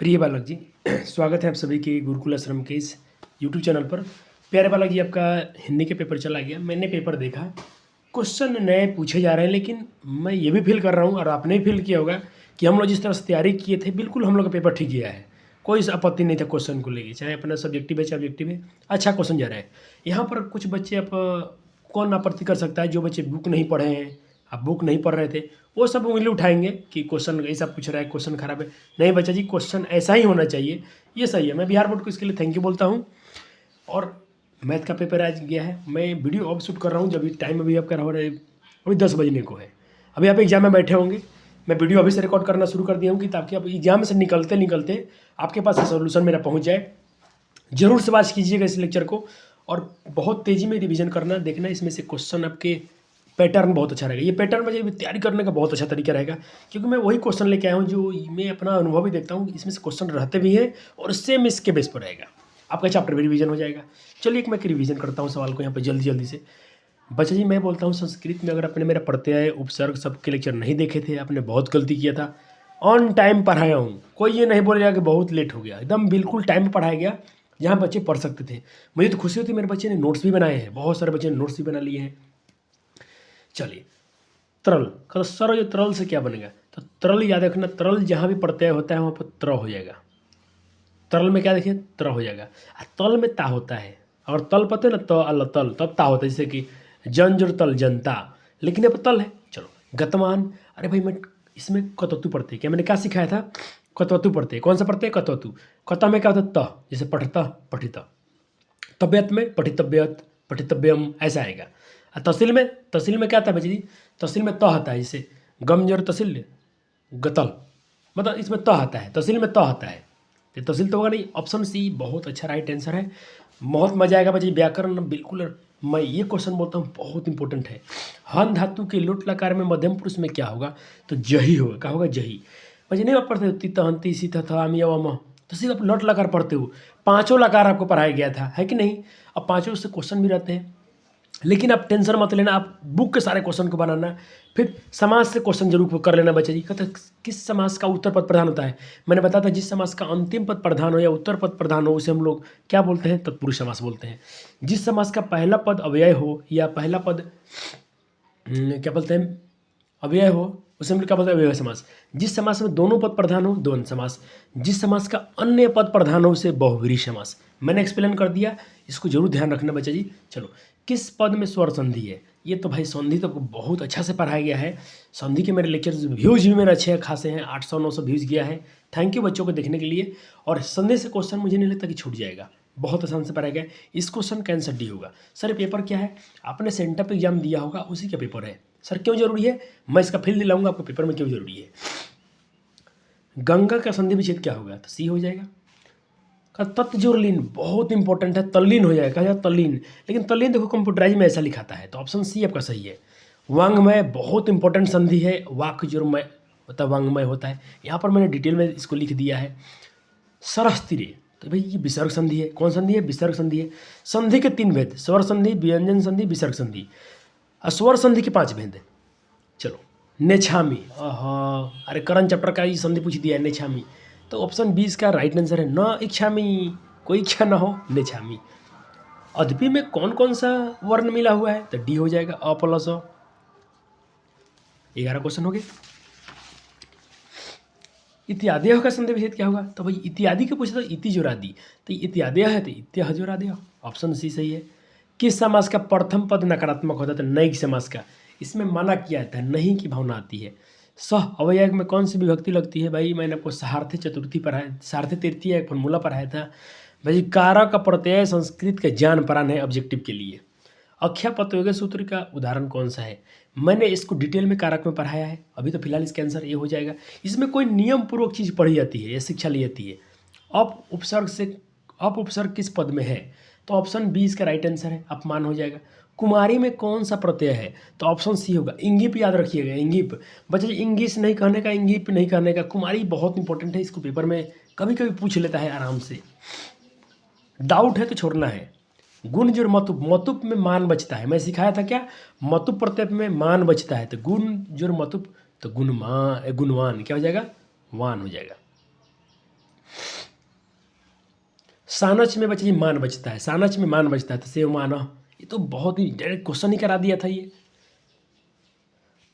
प्रिय बालक जी, स्वागत है आप सभी के गुरुकुल आश्रम के इस यूट्यूब चैनल पर। प्यारे बालक जी, आपका हिंदी के पेपर चला गया। मैंने पेपर देखा, क्वेश्चन नए पूछे जा रहे हैं, लेकिन मैं ये भी फील कर रहा हूँ और आपने भी फील किया होगा कि हम लोग जिस तरह से तैयारी किए थे, बिल्कुल हम लोग का पेपर ठीक गया है। कोई आपत्ति नहीं था क्वेश्चन को लेके, चाहे अपना सब्जेक्टिव है चाहे ऑब्जेक्टिव है, अच्छा क्वेश्चन जा रहा है। यहाँ पर कुछ बच्चे अब कौन आपत्ति कर सकता है? जो बच्चे बुक नहीं पढ़े हैं, आप बुक नहीं पढ़ रहे थे, वो सब उंगली उठाएंगे कि क्वेश्चन ऐसा पूछ रहा है, क्वेश्चन खराब है। नहीं बच्चा जी, क्वेश्चन ऐसा ही होना चाहिए, ये सही है। मैं बिहार बोर्ड को इसके लिए थैंक यू बोलता हूँ। और मैथ का पेपर आज गया है, मैं वीडियो अब शूट कर रहा हूँ जब टाइम अभी आपका हो रहा है, अभी 10 बजने को है। अभी आप एग्जाम में बैठे होंगे, मैं वीडियो अभी से रिकॉर्ड करना शुरू कर दिया हूँ कि ताकि आप एग्जाम से निकलते निकलते आपके पास सोल्यूशन मेरा पहुँच जाए। जरूर से वाच कीजिएगा इस लेक्चर को और बहुत तेज़ी में रिवीजन करना, देखना इसमें से क्वेश्चन आपके पैटर्न बहुत अच्छा रहेगा। ये पैटर्न मुझे तैयारी करने का बहुत अच्छा तरीका रहेगा, क्योंकि मैं वही क्वेश्चन लेके आया हूँ जो मैं अपना अनुभव भी देखता हूँ, इसमें से क्वेश्चन रहते भी हैं और सेम इसके बेस पर रहेगा। आपका चैप्टर भी रिवीजन हो जाएगा। चलिए एक मैं रिवीजन करता हूँ सवाल को यहाँ पर जल्दी जल्दी से। बच्चा जी, मैं बोलता हूँ संस्कृत में अगर आपने मेरा प्रत्यय उपसर्ग सबके लेक्चर नहीं देखे थे, आपने बहुत गलती किया था। ऑन टाइम पढ़ाया हूँ, कोई ये नहीं बोलेगा कि बहुत लेट हो गया, एकदम बिल्कुल टाइम पर पढ़ाया गया जहाँ बच्चे पढ़ सकते थे। मुझे तो खुशी होती है, मेरे बच्चे ने नोट्स भी बनाए हैं, बहुत सारे बच्चे ने नोट्स भी बना लिए हैं। चलिए, तरल का सर, जो तरल से क्या बनेगा? तो तरल याद रखना, तरल जहाँ भी प्रत्यय होता है वहाँ पर त्र हो जाएगा। तरल में क्या देखिए, त्र हो जाएगा। तल में ता होता है, और तल पते ना, तो अल तल, तब ता होता है, जैसे कि जंजुर तल जनता, लेकिन अब तल है। चलो, गतमान, अरे भाई मैं इसमें कतवतु पढ़ते, क्या मैंने क्या सिखाया था? कतवतु पढ़ते। कौन सा पढ़ते? कतवतु। कता में क्या होता है? त, जैसे पठता पठित। तबियत में पठितव्यत पठितव्यम, ऐसा आएगा। तहसील में क्या आता है बच्चे जी? तहसील में त आता है, जैसे गमजर तहसील गतल, मतलब इसमें त आता है, तहसील में त आता है। तो तहसील तो होगा नहीं। ऑप्शन सी बहुत अच्छा राइट आंसर है। बहुत मजा आएगा बच्चे, व्याकरण बिल्कुल। मैं ये क्वेश्चन बोलता हूँ बहुत इंपॉर्टेंट है। हन धातु के लोट लकार में मध्यम पुरुष में क्या होगा? तो जही होगा। क्या होगा? जही। बच्चे नहीं आप पढ़ते हो तित हंती सीता था अमी अवम, तो सिर्फ आप लट लकार पढ़ते हो। पांचों लकार आपको पढ़ाया गया था, है कि नहीं? अब पांचों से क्वेश्चन भी रहते हैं, लेकिन आप टेंशन मत लेना, आप बुक के सारे क्वेश्चन को बनाना। फिर समास से क्वेश्चन जरूर कर लेना बच्चे जी। कहते किस समास का उत्तर पद प्रधान होता है? मैंने बताया था, जिस समास का अंतिम पद प्रधान हो या उत्तर पद प्रधान हो उसे हम लोग क्या बोलते हैं? तत्पुरुष समास बोलते हैं। जिस समास का पहला पद अव्यय हो या पहला पद क्या बोलते हैं, अव्यय हो, उसे हम लोग क्या बोलते हैं? अव्यय समास। जिस समास में दोनों पद प्रधान हो, द्वंद्व समास। जिस समास का अन्य पद प्रधान हो उसे बहुव्रीहि समास। मैंने एक्सप्लेन कर दिया, इसको जरूर ध्यान रखना बच्चा जी। चलो, किस पद में स्वर संधि है? ये तो भाई संधि तो बहुत अच्छा से पढ़ाया गया है। संधि के मेरे लेक्चर्स व्यूज भी मेरे अच्छे खासे हैं, 800-900 व्यूज गया है। थैंक यू बच्चों को देखने के लिए। और संधि से क्वेश्चन मुझे नहीं लगता कि छूट जाएगा, बहुत आसान से पढ़ाया गया है। इस क्वेश्चन का आंसर डी होगा। सर पेपर क्या है? आपने सेंटअप एग्जाम दिया होगा, उसी का पेपर है। सर क्यों जरूरी है? मैं इसका फील दिलाऊंगा आपको पेपर में क्यों जरूरी है। गंगा का संधि विच्छेद क्या होगा? तो सी हो जाएगा। का तत्जुरलीन बहुत इंपॉर्टेंट है, तल्लीन हो जाएगा। कहा तल्लीन, लेकिन तल्लीन देखो कंप्यूटराइज में ऐसा लिखाता है, तो ऑप्शन सी आपका सही है। वांग्मय बहुत इंपॉर्टेंट संधि है, वाक जुर्मय होता है, वांग्मय होता है। यहाँ पर मैंने डिटेल में इसको लिख दिया है। सरस्तिरे, तो भाई ये विसर्ग संधि है। कौन संधि है? विसर्ग संधि है। संधि के 3 भेद, स्वर संधि, व्यंजन संधि, विसर्ग संधि। स्वर संधि के 5 भेद। चलो, नेछामी, अरे करण चैप्टर का ही संधि पूछ दिया है, नेछामी। तो ऑप्शन 20 का राइट आंसर है न इच्छामी, कोई इच्छा ना हो, नेछामी। अदपी में कौन कौन सा वर्ण मिला हुआ है? तो डी हो जाएगा, अ प्लस अ। 11 क्वेश्चन हो गए। इत्यादि का संधि विच्छेद क्या होगा? तो भाई इत्यादि के पूछे तो इति जोरादि, तो इत्यादि है तो इत्या जोरादि। ऑप्शन सी सही है। किस समास का प्रथम पद नकारात्मक होता है? तो नैक समास का। इसमें मना किया जाता है, नहीं की भावना आती है। सह अवयव में कौन सी विभक्ति लगती है? भाई मैंने आपको सार्थे चतुर्थी पढ़ाया, सार्थे तृतीय एक फॉर्मूला पढ़ाया था भाई। कारक का प्रत्यय संस्कृत का ज्ञान प्राण है ऑब्जेक्टिव के लिए। अख्या पतयोगे सूत्र का उदाहरण कौन सा है? मैंने इसको डिटेल में कारक में पढ़ाया है। अभी तो फिलहाल इसका आंसर ये हो जाएगा। इसमें कोई नियम पूर्वक चीज़ पढ़ी जाती है या शिक्षा ली जाती है। अप उपसर्ग से, अप उपसर्ग किस पद में है? तो ऑप्शन 20 का राइट आंसर है, अपमान हो जाएगा। कुमारी में कौन सा प्रत्यय है? तो ऑप्शन सी होगा। इंगिप याद रखिएगा, इंगिप। बच्चे इंगिस नहीं कहने का, इंगिप नहीं कहने का। कुमारी बहुत इंपॉर्टेंट है, इसको पेपर में कभी कभी पूछ लेता है आराम से, डाउट है तो छोड़ना है। गुण जो मतुप, मतुप में मान बचता है। मैं सिखाया था क्या? मतुप प्रत्यय में मान बचता है, तो गुण जो मतुप, तो गुणवान क्या हो जाएगा? वान हो जाएगा। सानच में बच्चे जी मान बचता है, सानच में मान बचता है, तो सेव मान, ये तो बहुत ही डायरेक्ट क्वेश्चन ही करा दिया था ये।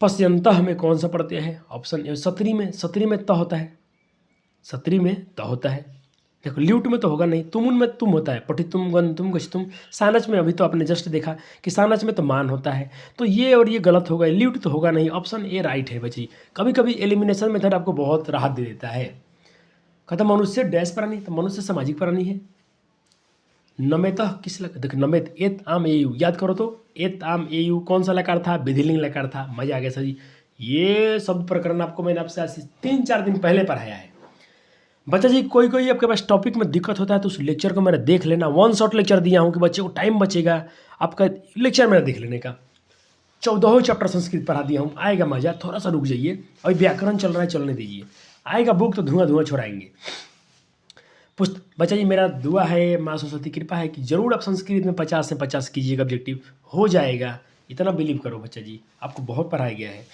पश्यंतः में कौन सा प्रत्यय है? ऑप्शन ए सत्री में, सत्री में त होता है, सत्री में त होता है। देखो ल्यूट में तो होगा नहीं, तुमुन में तुम होता है, पठितुम गंतुम गच्छतुम। सानच में अभी तो आपने जस्ट देखा कि सानच में तो मान होता है, तो ये और ये गलत हो गए, ल्यूट तो होगा नहीं, ऑप्शन ए राइट है बच्ची। कभी कभी एलिमिनेशन मेथड आपको बहुत राहत दे देता है। कहता मनुष्य डैश प्राणी, तो मनुष्य सामाजिक प्राणी है। नमेतः किस लकार, देखो नमेत एत आम ए यू, याद करो तो एत आम ए यू कौन सा लकार था? विधिलिंग लकार था। मजा आ गया सर जी। ये शब्द प्रकरण आपको मैंने आपसे आज 3-4 दिन पहले पढ़ाया है बच्चा जी। कोई कोई आपके पास टॉपिक में दिक्कत होता है तो उस लेक्चर को मैंने देख लेना, वन शॉट लेक्चर दिया हूँ कि बच्चे को टाइम बचेगा, आपका लेक्चर मेरा देख लेने का। 14 चैप्टर संस्कृत पढ़ा दिया हूँ, आएगा मजा। थोड़ा सा रुक जाइए, अभी व्याकरण चल रहा है, चलने दीजिए, आएगा बुक तो धुआं धुआं छोड़ाएंगे। बच्चा जी मेरा दुआ है, माँ सरस्वती कृपा है कि जरूर आप संस्कृत में 50 से 50 कीजिएगा, ऑब्जेक्टिव हो जाएगा, इतना बिलीव करो बच्चा जी। आपको बहुत पढ़ाया गया है,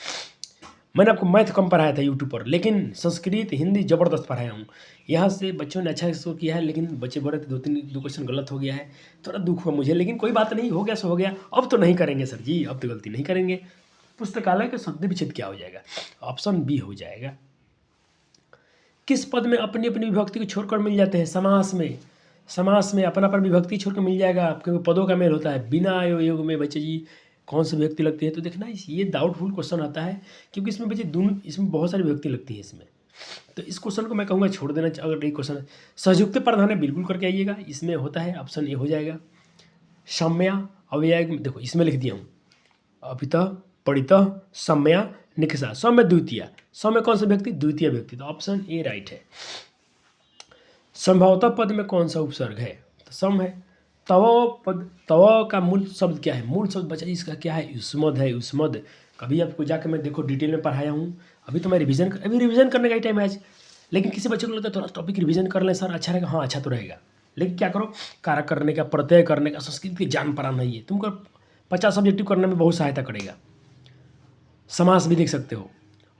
मैंने आपको मैथ कम पढ़ाया था यूट्यूब पर, लेकिन संस्कृत हिंदी ज़बरदस्त पढ़ाया हूँ। यहाँ से बच्चों ने अच्छा स्कोर किया है, लेकिन बच्चे बोल रहे थे 2 क्वेश्चन गलत हो गया है, थोड़ा दुख हुआ मुझे, लेकिन कोई बात नहीं, हो गया सो हो गया। अब तो नहीं करेंगे सर जी, अब तो गलती नहीं करेंगे। पुस्तकालय के शब्द विच्छेद क्या हो जाएगा? ऑप्शन बी हो जाएगा। किस पद में अपनी अपनी विभक्ति को छोड़कर मिल जाते हैं? समास में, समास में अपना अपन विभक्ति छोड़कर मिल जाएगा, क्योंकि पदों का मेल होता है। बिना योग में बच्चे जी कौन सी विभक्ति लगती है? तो देखना ये डाउटफुल क्वेश्चन आता है, क्योंकि इसमें बच्चे दोनों, इसमें बहुत सारी विभक्ति लगती है इसमें, तो इस क्वेश्चन को मैं कहूँगा छोड़ देना। अगर ये क्वेश्चन संयुक्त प्रधान है बिल्कुल करके आइएगा, इसमें होता है, ऑप्शन ए हो जाएगा। सम्या अव्यय में देखो इसमें लिख दिया हूँ, अपितः पढ़ितः सम्या निकषा, सौम्य द्वितीय, सौम्य कौन सा व्यक्ति? द्वितीय व्यक्ति, तो ऑप्शन ए राइट है। संभवतः पद में कौन सा उपसर्ग है? तो सम है। तव पद, तव का मूल शब्द क्या है? मूल शब्द बच्चा इसका क्या है? युष्मद है, युष्मद। कभी आपको जाकर मैं देखो डिटेल में पढ़ाया हूँ, अभी तो मैं अभी रिवीजन करने का ही टाइम है आज, लेकिन किसी बच्चे को लगता है थोड़ा टॉपिक रिवीजन कर लें सर, अच्छा रहेगा। हाँ अच्छा तो रहेगा, लेकिन क्या करो, कारक करने का, प्रत्यय करने का, संस्कृत की जान पराना ही है, तुमको 50 ऑब्जेक्टिव करने में बहुत सहायता करेगा। समास भी देख सकते हो।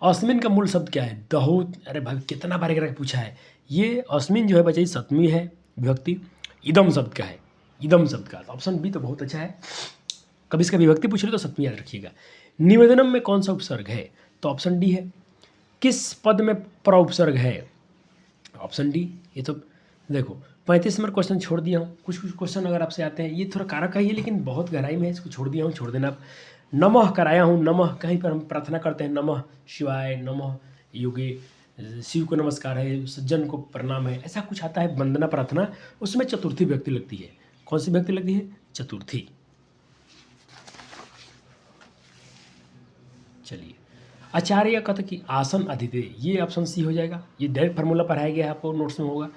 अस्मिन का मूल शब्द क्या है? दहुत। अरे भाई कितना बार करके पूछा है ये। अस्मिन जो है बच्चे सप्तमी है विभक्ति। इदम शब्द का है, इदम शब्द का, तो ऑप्शन बी तो बहुत अच्छा है। कभी इसका विभक्ति पूछ लो तो सप्तमी याद रखिएगा। निवेदनम में कौन सा उपसर्ग है? तो ऑप्शन डी है। किस पद में पर उपसर्ग है? Option D. ये तो देखो 35 नंबर क्वेश्चन छोड़ दिया हूँ, कुछ कुछ क्वेश्चन अगर आपसे आते हैं, ये थोड़ा कारक का ही है लेकिन बहुत गहराई में है, इसको छोड़ दिया हूँ, छोड़ देना आप। नमः कराया हूँ, नमः कहीं पर हम प्रार्थना करते हैं, नमः शिवाय, नमः योगे, शिव को नमस्कार है, सज्जन को प्रणाम है, ऐसा कुछ आता है वंदना प्रार्थना, उसमें चतुर्थी व्यक्ति लगती है। कौन सी व्यक्ति लगती है? चतुर्थी। चलिए, आचार्य कथ की आसन अतिथि, ये ऑप्शन सी हो जाएगा। ये डायरेक्ट फार्मूला पढ़ाया गया है, आपको नोट्स में होगा।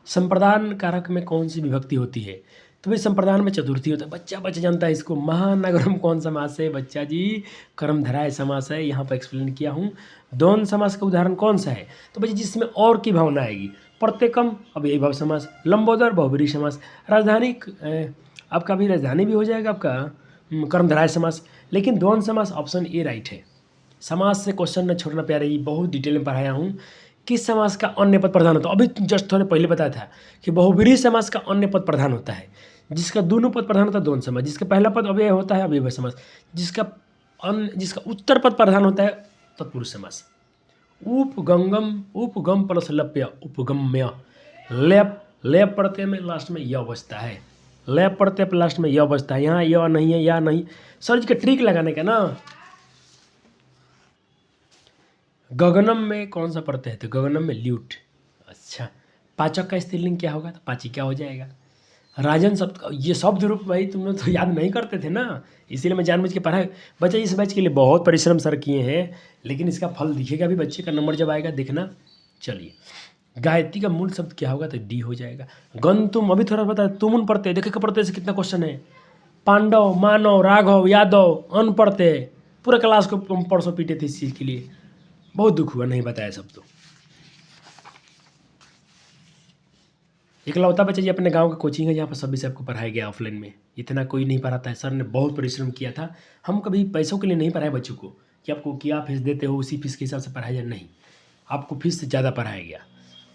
संप्रदान कारक में कौन सी विभक्ति होती है? तो भाई संप्रदान में चतुर्थी होता है, बच्चा जानता है इसको। महानगरम कौन समास है? बच्चा जी कर्मधारय समास है, यहाँ पर एक्सप्लेन किया हूँ। द्वंद्व समास का उदाहरण कौन सा है? तो बच्चे जिसमें और की भावना आएगी। प्रत्येकम अब यही भाव समास, लंबोदर बहुब्रीहि समास, राजधानी आपका भी राजधानी भी हो जाएगा आपका कर्मधारय समास, लेकिन द्वंद्व समास ऑप्शन ए राइट है। समास से क्वेश्चन न छोड़ना प्यारे, ये बहुत डिटेल में पढ़ाया हूँ। किस समास का अन्य पद प्रधान होता है? अभी जस्ट थोड़े पहले बताया था कि बहुब्रीहि समास का अन्य पद प्रधान होता है, जिसका दोनों पद प्रधान होता है द्वंद्व समास, जिसका पहला पद अव्यय होता है अव्ययभाव समास, जिसका उत्तर पद प्रधान होता है तत्पुरुष समास। उपगम प्लस लप्य, उपगम्य। लेप प्रत्यय में लास्ट में य बचता है, लेप प्रत्यय पर लास्ट में य बचता है, यहाँ य नहीं है, या नहीं। सर जी का ट्रिक लगाने का ना। गगनम में कौन सा प्रत्यय है? तो गगनम में ल्यूट। अच्छा, पाचक का स्त्रीलिंग क्या होगा? तो पाची क्या हो जाएगा? राजन शब्द का ये शब्द रूप भाई तुम लोग तो याद नहीं करते थे ना, इसीलिए मैं जानबूझ के पढ़ा। बच्चे इस बैच के लिए बहुत परिश्रम सर किए हैं, लेकिन इसका फल दिखेगा भी बच्चे का, नंबर जब आएगा देखना। चलिए, गायत्री का मूल शब्द क्या होगा? तो डी हो जाएगा। गंतुम अभी थोड़ा बता, तुमुन प्रत्यय, देखिए प्रत्यय से कितना क्वेश्चन है। पांडव, मानव, राघव, यादव, अन प्रत्यय, पूरा क्लास को हम परसों पीटे थे इस चीज़ के लिए, बहुत दुख हुआ नहीं बताया सब। तो इकलौता बच्चा जी अपने गांव का कोचिंग है जहाँ पर सभी से आपको पढ़ाया गया ऑफलाइन में, इतना कोई नहीं पढ़ाता है। सर ने बहुत परिश्रम किया था, हम कभी पैसों के लिए नहीं पढ़ाए बच्चों को कि आपको क्या फीस देते हो उसी फीस के हिसाब से पढ़ाया जाए, नहीं, आपको फीस से ज़्यादा पढ़ाया गया।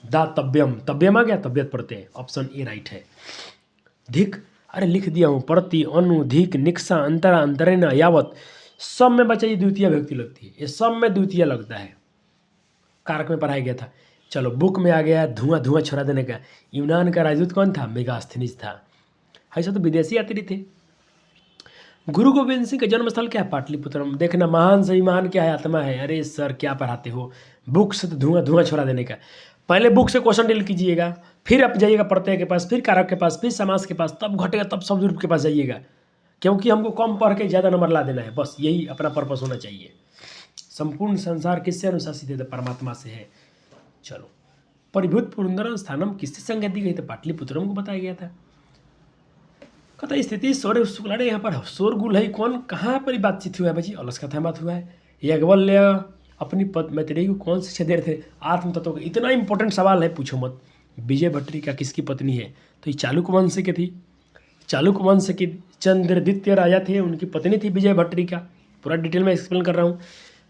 दातव्यम, तव्यम आ गया, तबियत पढ़ते हैं, ऑप्शन ए राइट है। धिक, अरे लिख दिया हूँ, प्रति, अनु, धिक, निक्सा, अंतरा, अंतरेण, यावत, सब में बच्चा ये द्वितीय विभक्ति लगती है, ये सब में द्वितीय लगता है, कारक में पढ़ाया गया था। चलो बुक में आ गया धुआं धुआं छोड़ा देने का। यूनान का राजदूत कौन था? मेगास्थनीज था। ऐसा तो विदेशी यात्री थे। गुरु गोविंद सिंह का जन्मस्थल क्या है? पाटलिपुत्रम। देखना महान से भी महान क्या है? आत्मा है। अरे सर क्या पढ़ाते हो, बुक से तो धुआं धुआं छोड़ा देने का। पहले बुक से क्वेश्चन डील कीजिएगा, फिर आप जाइएगा प्रत्यय के पास, फिर कारक के पास, फिर समास के पास, तब घटेगा, तब शब्द रूप के पास जाइएगा, क्योंकि हमको कम पढ़ के ज़्यादा नंबर ला देना है, बस यही अपना पर्पस होना चाहिए। संपूर्ण संसार किससे अनुशासित है? तो परमात्मा से है। चलो, परिभूत पुरंदर स्थानम किससे संज्ञा दी गई? तो पाटलिपुत्रम को बताया गया था। कहता स्थिति सौर्य शुक्लाड़े यहाँ पर शोरगुल है, कौन कहाँ पर बातचीत हुआ है भाई? अलस कथा बात हुआ है। याज्ञवल्क्य अपनी मैत्रेयी को कौन से शिक्षा दे रहे थे? आत्म तत्व का। इतना इंपॉर्टेंट सवाल है, पूछो मत। विजय भट्टरिका किसकी पत्नी है? तो ये चालुक्य वंश की थी। चालुक्य वंश की चंद्रदित्य राजा थे, उनकी पत्नी थी विजय भट्टरिका। पूरा डिटेल में एक्सप्लेन कर रहा हूँ,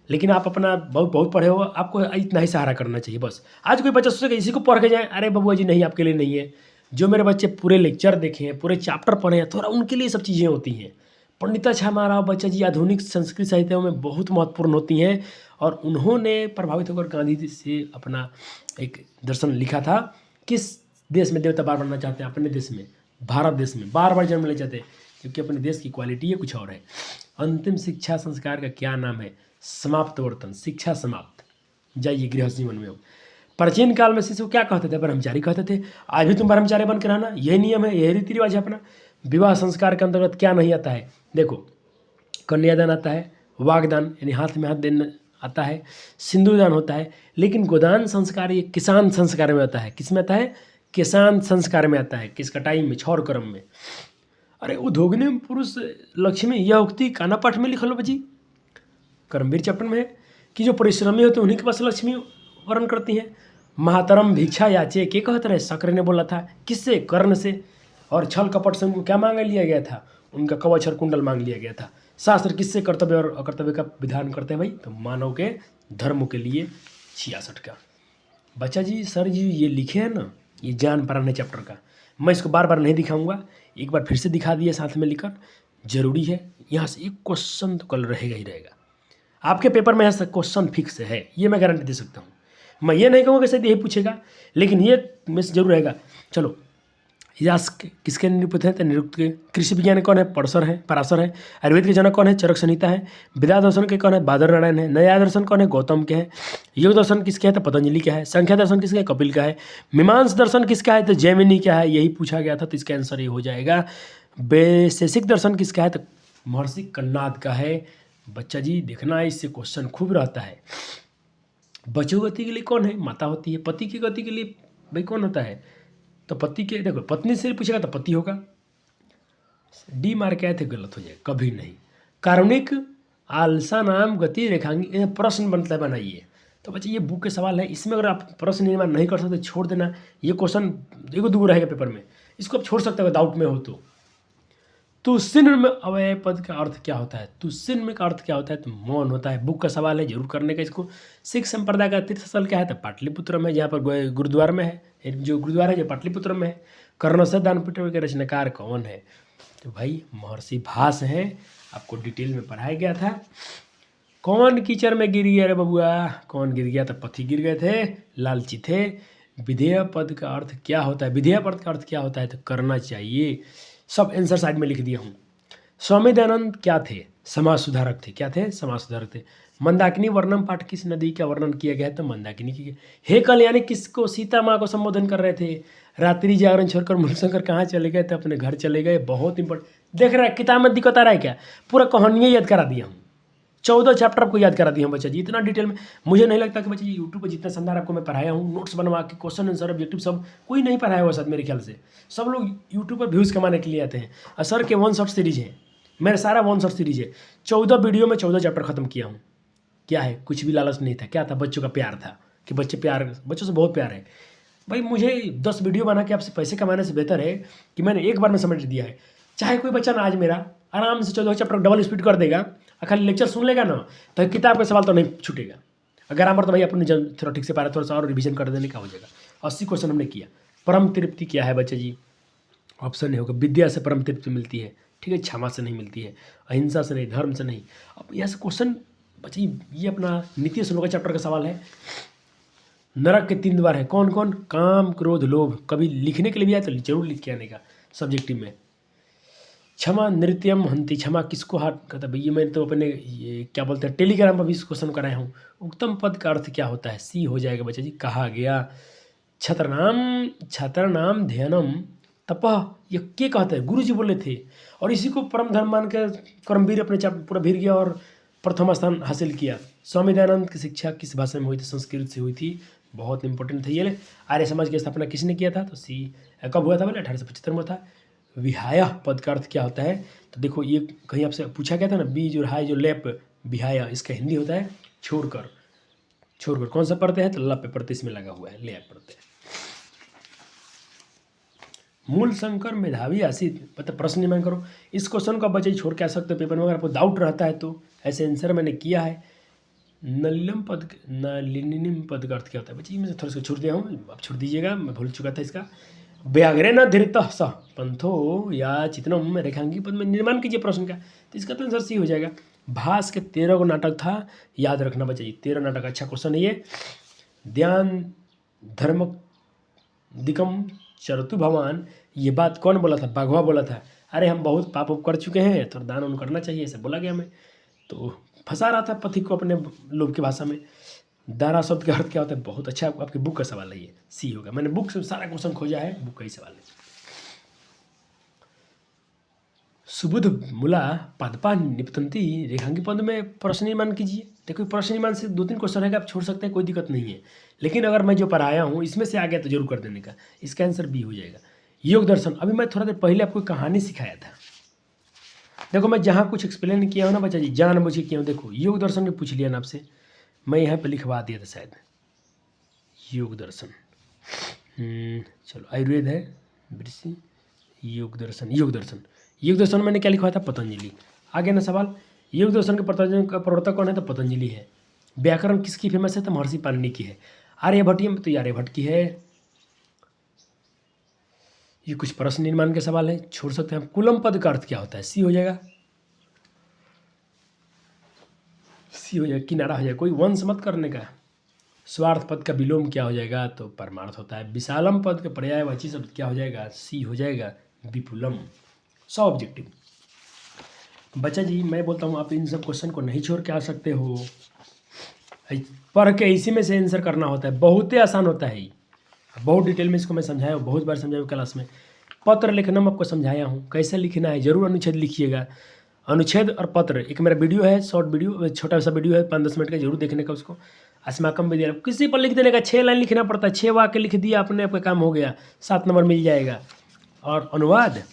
लेकिन आप अपना बहुत पढ़े हो, आपको इतना ही सहारा करना चाहिए बस। आज कोई बच्चा सोचेगा इसी को पढ़ के जाए, अरे बबुआ जी नहीं, आपके लिए नहीं है। जो मेरे बच्चे पूरे लेक्चर देखे हैं, पूरे चैप्टर पढ़े हैं, थोड़ा उनके लिए सब चीज़ें होती हैं। पंडिता छामाराव बच्चा जी आधुनिक संस्कृत साहित्य में बहुत महत्वपूर्ण होती हैं, और उन्होंने प्रभावित होकर गांधी जी से अपना एक दर्शन लिखा था। किस देश में देवता बार बनना चाहते हैं? अपने देश में, भारत देश में बार बार जन्म ले जाते हैं, क्योंकि अपने देश की क्वालिटी है कुछ और है। अंतिम शिक्षा संस्कार का क्या नाम है? समाप्त वर्तन, शिक्षा समाप्त। जाइए गृहस्थ जीवन में। प्राचीन काल में शिशु क्या कहते थे? ब्रह्मचारी कहते थे। आज भी तुम ब्रह्मचारी बन के रहना, यही नियम है, यही रीति रिवाज है अपना। विवाह संस्कार के अंतर्गत क्या नहीं आता है? देखो, कन्यादान आता है, वागदान यानी हाथ में हाथ देना आता है, सिंदूरदान होता है, लेकिन गोदान संस्कार ये किसान संस्कार में आता है। किस में आता है? किसान संस्कार में आता है। किस कटाई में? क्षौर कर्म में। अरे उद्योगिनी में पुरुष लक्ष्मी, यह उक्ति काना पाठ में लिखल हो बजी, कर्मवीर चैप्टर में है कि जो परिश्रमी होते हैं उन्हीं के पास लक्ष्मी वर्ण करती हैं। महातरम भिक्षा याचे के कहते रहे? शक्र ने बोला था। किससे? कर्ण से। और छल कपट से उनको क्या मांग लिया गया था? उनका कवच और कुंडल मांग लिया गया था। शास्त्र किससे कर्तव्य और अकर्तव्य का विधान करते हैं भाई? तो मानव के धर्म के लिए 66 का। बच्चा जी सर जी ये लिखे हैं ना, ये ज्ञान पराने चैप्टर का, मैं इसको बार बार नहीं दिखाऊंगा, एक बार फिर से दिखा दिया साथ में लिखकर, जरूरी है। यहाँ से एक क्वेश्चन तो कल रहेगा ही रहेगा आपके पेपर में। यहाँ से क्वेश्चन फिक्स है, ये मैं गारंटी दे सकता हूँ। मैं ये नहीं कहूँगा कि शायद यही पूछेगा, लेकिन ये में से जरूर रहेगा। चलो, यास किसके निरूपित है? तो निरुक्त के। कृषि विज्ञान कौन है? पराशर है। आयुर्वेद के जनक कौन है? चरक संहिता है। विद्या दर्शन के कौन है? बादर नारायण है। न्याय दर्शन कौन है? गौतम के है। योग दर्शन किसके है? तो पतंजलि का है। संख्या दर्शन किसका है? कपिल का है। मीमांस दर्शन किसका है? तो जैमिनी का है। यही पूछा गया था, तो इसका आंसर ये हो जाएगा। वैशेषिक दर्शन किसका है? तो महर्षि कन्नाद का है। बच्चा जी देखना है, इससे क्वेश्चन खूब रहता है। बच्चों गति के लिए कौन है? माता होती है। पति की गति के लिए भाई कौन होता है? तो पति के, देखो पत्नी से पूछेगा तो पति होगा। डी मार के आए थे, गलत हो जाएगा, कभी नहीं। कारुणिक आलसा नाम गति रेखांगी, प्रश्न बनता बनाइए। तो बच्चे ये बुक के सवाल है, इसमें अगर आप प्रश्न निर्माण नहीं कर सकते छोड़ देना। ये क्वेश्चन देखो दूर रहेगा पेपर में, इसको आप छोड़ सकते हो डाउट में हो तो। तुस्सिन में अवय पद का अर्थ क्या होता है? तुस्सिन में का अर्थ क्या होता है? तो मौन होता है। बुक का सवाल है, जरूर करने का इसको। सिख संप्रदाय का तीर्थ स्थल क्या है? तो पाटलिपुत्र में, जहाँ पर गुरुद्वार में है, जो गुरुद्वारा है जो पाटलिपुत्र में है। कर्णोत्सव दानपीठ के रचनाकार कौन है? तो भाई महर्षि भास हैं, आपको डिटेल में पढ़ाया गया था। कौन कीचड़ में गिर गया रे बबुआ? कौन गिर गया? तो पति गिर गए थे, लालची थे। विधेय पद का अर्थ क्या होता है? विधेय पद का अर्थ क्या होता है? तो करना चाहिए। सब आंसर साइड में लिख दिया हूँ। स्वामी दयानंद क्या थे? समाज सुधारक थे। क्या थे? समाज सुधारक थे। मंदाकिनी वर्णम पाठ किस नदी का वर्णन किया गया है? तो मंदाकिनी की। हे कल्याणी किसको? सीता माँ को संबोधन कर रहे थे। रात्रि जागरण छोड़कर मूलशंकर कहाँ चले गए? तो अपने घर चले गए। बहुत इंपॉर्टेंट। देख रहा है किताब में दिक्कत आ रहा है क्या? पूरा कहानियाँ याद करा दिया हूँ, 14 चैप्टर आपको याद करा दिया हूँ बच्चा जी, इतना डिटेल में। मुझे नहीं लगता कि बच्चा जी यूट्यूब पर जितना शानदार आपको मैं पढ़ाया हूँ, नोट्स बनवा के क्वेश्चन आंसर ऑब्जेक्टिव सब कोई नहीं पढ़ाया हुआ सर। मेरे ख्याल से सब लोग यूट्यूब पर व्यूज़ कमाने के लिए आते हैं। और सर के 1 शॉट सीरीज है, मेरा सारा 1 शॉट सीरीज है। 14 वीडियो में 14 चैप्टर खत्म किया हूँ। क्या है? कुछ भी लालच नहीं था। क्या था? बच्चों का प्यार था, कि बच्चों से बहुत प्यार है भाई। मुझे 10 वीडियो बना के आपसे पैसे कमाने से बेहतर है कि मैंने एक बार में समझ दिया है। चाहे कोई बच्चा ना आज मेरा आराम से 14 चैप्टर डबल स्पीड कर देगा, खाली लेक्चर सुन लेगा ना, तो किताब का सवाल तो नहीं छूटेगा। अगर ग्रामर तो भाई अपने थोड़ा ठीक से पा रहा, थोड़ा सा और रिवीजन कर देने का हो जाएगा। 80 क्वेश्चन हमने किया। परम तृप्ति क्या है बच्चे जी? ऑप्शन नहीं होगा, विद्या से परम तृप्ति मिलती है, ठीक है, क्षमा से नहीं मिलती है, अहिंसा से नहीं, धर्म से नहीं। अब यह क्वेश्चन बच्चे ये अपना नीति श्लोक का चैप्टर का सवाल है। नरक के 3 द्वार है, कौन कौन? काम, क्रोध, लोभ। कभी लिखने के लिए भी आया तो जरूर लिख के आने का सब्जेक्टिव में। क्षमा नृत्यम हंति, क्षमा किसको हाथ कहता है? भैया मैं तो अपने ये क्या बोलते हैं टेलीग्राम पर भी इस क्वेश्चन कराया हूँ। उत्तम पद का अर्थ क्या होता है? सी हो जाएगा बच्चा जी। कहा गया छत्रनाम ध्यानम तपह, ये क्या कहते हैं? गुरु जी बोले थे, और इसी को परम धर्म मान कर कर्मवीर अपने पूरा भीर गया और प्रथम स्थान हासिल किया। स्वामी दयानंद की शिक्षा किस भाषा में हुई थी? संस्कृत से हुई थी। बहुत इंपॉर्टेंट था ये। आर्य समाज की स्थापना किसने किया था? तो सी कब हुआ था बोले? 1875 में था। विहाय पद का अर्थ क्या होता है? तो देखो ये कहीं आपसे पूछा गया था ना, बी जो हाय जो लेप विहाय, इसका हिंदी होता है छोड़कर। छोड़कर कौन सा पढ़ते हैं? तो लप पे पढ़ते, इसमें लगा हुआ है, लेप पढ़ते हैं। मूल शंकर मेधावी आसित, मतलब प्रश्न नियमन करो। इस क्वेश्चन को बच्चे छोड़ के आ सकते हो पेपर में, अगर आपको डाउट रहता है तो। ऐसे आंसर मैंने किया है। नलिनम पद का अर्थ क्या होता है बच्चे? मैं थोड़ा सा छोड़ दिया हूँ, आप छोड़ दीजिएगा, मैं भूल चुका था इसका। व्याघ्रे न धीरतः स पंथो या चितनम, रेखांकी पद में निर्माण कीजिए प्रश्न का। तो इसका तो आंसर सी हो जाएगा। भास के 13 नाटक था, याद रखना बच्चे 13 नाटक। अच्छा क्वेश्चन है ये। ध्यान धर्म दिकम चरतु भगवान, ये बात कौन बोला था? बाघवा बोला था। अरे हम बहुत पाप कर चुके हैं, तो दान उन करना चाहिए, ऐसा बोला गया हमें। तो फंसा रहा था पथिक को अपने लोभ की भाषा में। दारा शब्द का अर्थ क्या होता है? बहुत अच्छा आपकी बुक का सवाल है ये, सी होगा। मैंने बुक से सारा क्वेश्चन खोजा है, बुक का ही सवाल है। सुबुध मूला पादपा निपतंती, रेखांकी पद में प्रश्न निर्माण कीजिए। देखो प्रश्न निर्माण से 2-3 क्वेश्चन रहेगा, आप छोड़ सकते हैं, कोई दिक्कत नहीं है। लेकिन अगर मैं जो पढ़ाया हूँ इसमें से आ गया तो जरूर कर देने का। इसका आंसर बी हो जाएगा। योग दर्शन, अभी मैं थोड़ा देर पहले आपको कहानी सिखाया था। देखो मैं जहाँ कुछ एक्सप्लेन किया हूँ ना बच्चा जी, जानबूझ के किया हूँ। देखो योग दर्शन ने पूछ लिया ना आपसे, मैं यहाँ पे लिखवा दिया था शायद। योग दर्शन, चलो आयुर्वेद है, वृषि, योग दर्शन। योग दर्शन, योग दर्शन मैंने क्या लिखवाया था? पतंजलि। आगे ना सवाल, योग दर्शन के प्रवर्तक कौन है? तो पतंजलि है। व्याकरण किसकी फेमस है? तो महर्षि पाणिनि की है। आर्यभट्ट, तो आर्यभट्ट की है। ये कुछ प्रश्न निर्माण के सवाल है, छोड़ सकते हैं। कुलम पद का अर्थ क्या होता है? सी हो जाएगा। सी हो जाएगा, किनारा हो जाएगा, कोई वंश मत करने का। स्वार्थ पद का विलोम क्या हो जाएगा? तो परमार्थ होता है। विशालम पद का पर्यायवाची शब्द क्या हो जाएगा? सी हो जाएगा, विपुलम। 100 ऑब्जेक्टिव। बच्चा जी मैं बोलता हूँ आप इन सब क्वेश्चन को नहीं छोड़ के आ सकते हो, पढ़ के इसी में से आंसर करना होता है। बहुत ही आसान होता है, बहुत डिटेल में इसको मैं समझाया हूँ, बहुत बार समझाया हूँ क्लास में। पत्र लिखना मैं आपको समझाया हूँ, कैसे लिखना है। जरूर अनुच्छेद लिखिएगा। अनुच्छेद और पत्र, एक मेरा वीडियो है, शॉर्ट वीडियो, छोटा सा वीडियो है 5-10 मिनट का, जरूर देखने का उसको। अस्माकम विद्यालय किसी पर लिख देने का, 6 लाइन लिखना पड़ता है, 6 वाक्य लिख दिया आपने, आपका काम हो गया, 7 नंबर मिल जाएगा। और अनुवाद,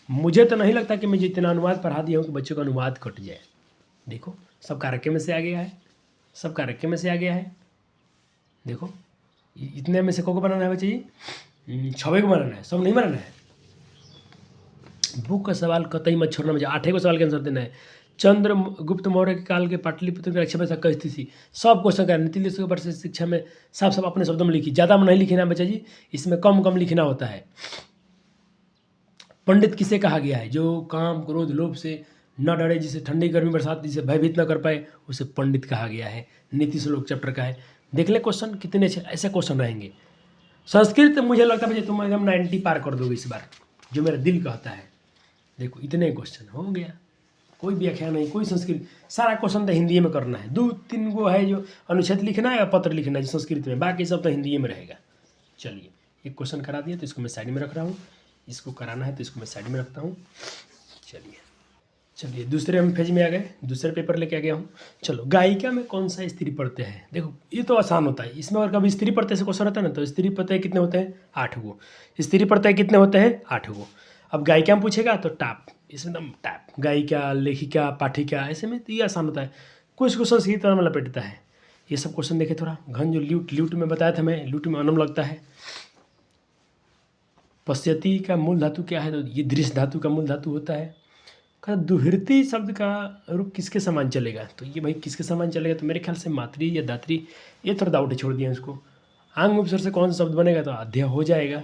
मुझे तो नहीं लगता कि मैं जितना अनुवाद पढ़ा दिया हूँ कि बच्चों का अनुवाद कट जाए। देखो सब कार्यक्रम में से आ गया है, सब कार्यक्रम में से आ गया है। देखो इतने में से को बनाना है बच्चे जी? 6 को बनाना है, सब नहीं बनाना है। बुक का सवाल कतई मत छोड़ना, मुझे 8 को सवाल के आंसर देना है। चंद्रगुप्त मौर्य के काल के पाटलिपुत्र की रक्षा व्यवस्था कैसी थी? सब क्वेश्चन का नीति वर्ष शिक्षा में साफ साफ अपने शब्दों में लिखी, ज़्यादा में नहीं लिखना है बच्चा जी, इसमें कम कम लिखना होता है। पंडित किसे कहा गया है? जो काम क्रोध लोभ से न डरे, जिसे ठंडी गर्मी बरसात जिसे भयभीत न कर पाए, उसे पंडित कहा गया है। नीति श्लोक चैप्टर का है। देख ले क्वेश्चन कितने ऐसे क्वेश्चन रहेंगे। संस्कृत मुझे लगता है तुम एकदम 90 पार कर दोगे इस बार, जो मेरा दिल कहता है। देखो इतने क्वेश्चन हो गया, कोई व्याख्या नहीं, कोई संस्कृत, सारा क्वेश्चन तो हिंदी में करना है। 2-3 गो है जो अनुच्छेद लिखना है या पत्र लिखना है जो संस्कृत में, बाकी सब तो हिंदी में रहेगा। चलिए एक क्वेश्चन करा दिया तो इसको मैं साइड में रख रहा हूँ, इसको कराना है तो इसको मैं साइड में रखता हूँ। चलिए दूसरे हम फेज में आ गए, दूसरे पेपर लेके आ गया हूँ। चलो गायिका में कौन सा स्त्री प्रत्यय है? देखो ये तो आसान होता है, इसमें अगर कभी स्त्री प्रत्यय से क्वेश्चन रहता है ना, तो स्त्री प्रत्यय कितने होते हैं? 8 गो। स्त्री प्रत्यय कितने होते हैं? 8 गो। अब गायिका में पूछेगा तो टाप, इसमें एकदम टाप, गायिका, लेखिका, पाठिका, ऐसे में तो ये आसान होता है। कुछ क्वेश्चन संस्कृत में लपेटता है। ये सब क्वेश्चन देखे थोड़ा। घन जो ल्यूट में बताया था मैं, ल्यूट में अनम लगता है। पश्यति का मूल धातु क्या है? तो ये दृश्य धातु का मूल धातु होता है। दुहृति शब्द का रूप किसके समान चलेगा? तो ये भाई किसके समान चलेगा? तो मेरे ख्याल से मातृ या दात्री, ये थोड़ा डाउट है, छोड़ दिया इसको। आंग उपसर्ग से कौन सा शब्द बनेगा, तो आध्य हो जाएगा।